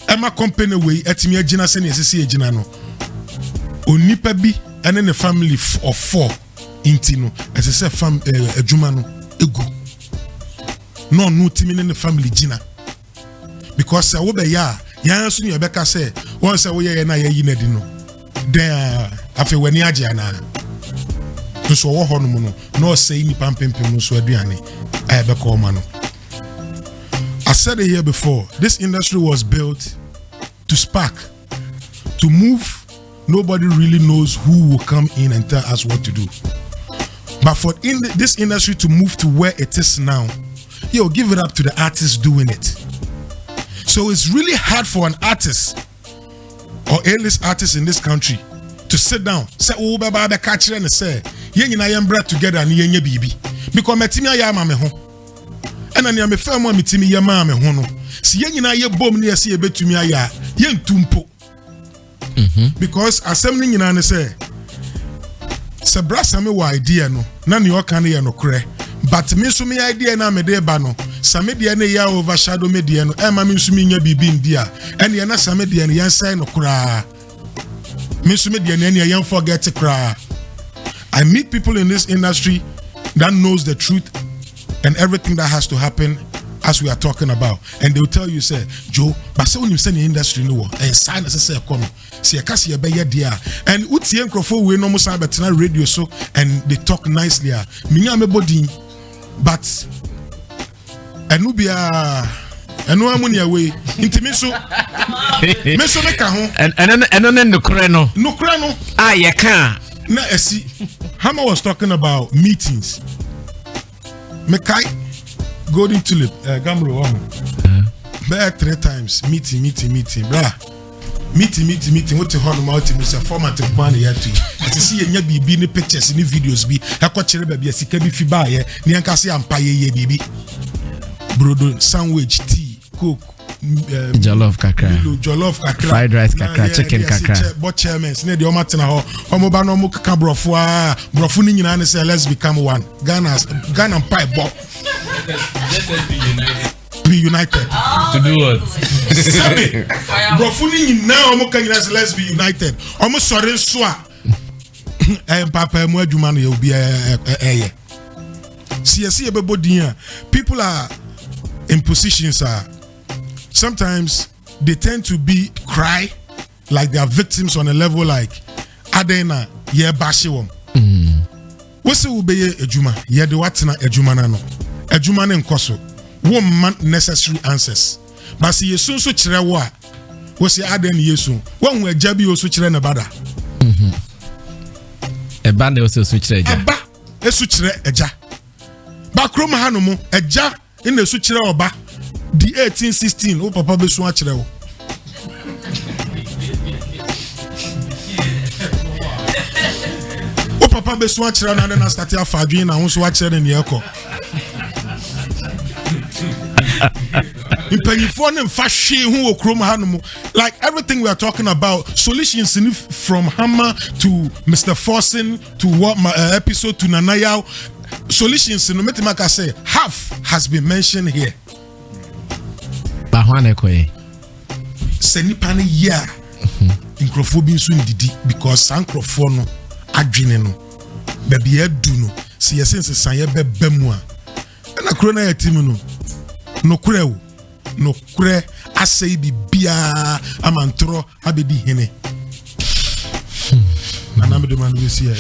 e ma company we etimi agina se ne sese agina no. Onipa bi ene ne family of 4 inti no as say fam adwuma no egu. No timi ne family gina. Because wo be ya so you be ka say won say wo ye na ye yi na di no then afi wani age ana so wo ho no no say ni pampempem no so aduane I be call man. I said it here before, this industry was built to spark, to move. Nobody really knows who will come in and tell us what to do, but for this industry to move to where it is now, give it up to the artists doing it. So it's really hard for an artist or A-list artist in this country to sit down, say, oh, baba, catch and say, I am brought together and yenye bibi. Because metimi ayama me ho. And I am a firm one metimi yama me ho no. Si yenye ye bom ne se ebetumi aya, yen tumpo. Because assembly nyina ne say, se brasa me wa idea no, na ne oka ne ye no kre. But me so me idea na me de ba no. Some media ne ya overshadow media no e ma me nso me nya bibi ndia ene na some media ne yan sai no kura so me the nene young forget to cry. I meet people in this industry that knows the truth and everything that has to happen as we are talking about, and they will tell you, say, Joe, but so when you say in the industry, no, and sign as I say, come, see a cassia be dear, and Uti and Crawford we no more but radio so, and they talk nicely. Minya me body, but Anubia, and no money away, intimaso, Meso Meka, and then the crano, no crano, you can't. Na see, Hammer was talking about meetings. Mekai. Golden Tulip, Gumroad, back 3 times, meeting, blah. Meeting, what the horn mountain is a format of money yet to see a be in pictures in the videos be a coach baby, a sikabi fibaye, Niankasi and Paye baby. Brodo, sandwich, tea, coke, jollof kakra, fried rice kakra, chicken kakra. But chairman, the Omatana, Homobano Muka Brofuni, and say, let's become one. Ghana and pie bop. Be united. To do what? Brofuni now, let's be united. Almost sorry, swa. And Papa Muajuman, you'll be a see everybody. People are in positions. Sometimes they tend to be cry like they are victims on a level like Adena, yeah, Bashiwom. What's the Ubeye Ejuma? Yeah, the Watina Ejumanano. Ejuman and Koso. One necessary answers. But see, you soon so chirewa. What's the Aden Yesu? One where Jabi also chire Nebada. A band also switch eja. Eba, a suchire eja. Bakrom Hanumu, eja in the suchire oba. The 1816, oh papa be swatchero. Oh papa be swatchero and then I started off and I was watching in the echo. In Pennyphone and Fashion who Chrome Hanumu, like everything we are talking about, solutions from Hammer to Mr. Forsen to what my episode to Nanayao, solutions no matter what I say, half has been mentioned here. Senipani ya microphone so ndidi because sankrofo no adwene no baby edu no se yesense san ye bebam a na kro na yatim no no kure asai bibia amantro abedi hene na na me de man we see ya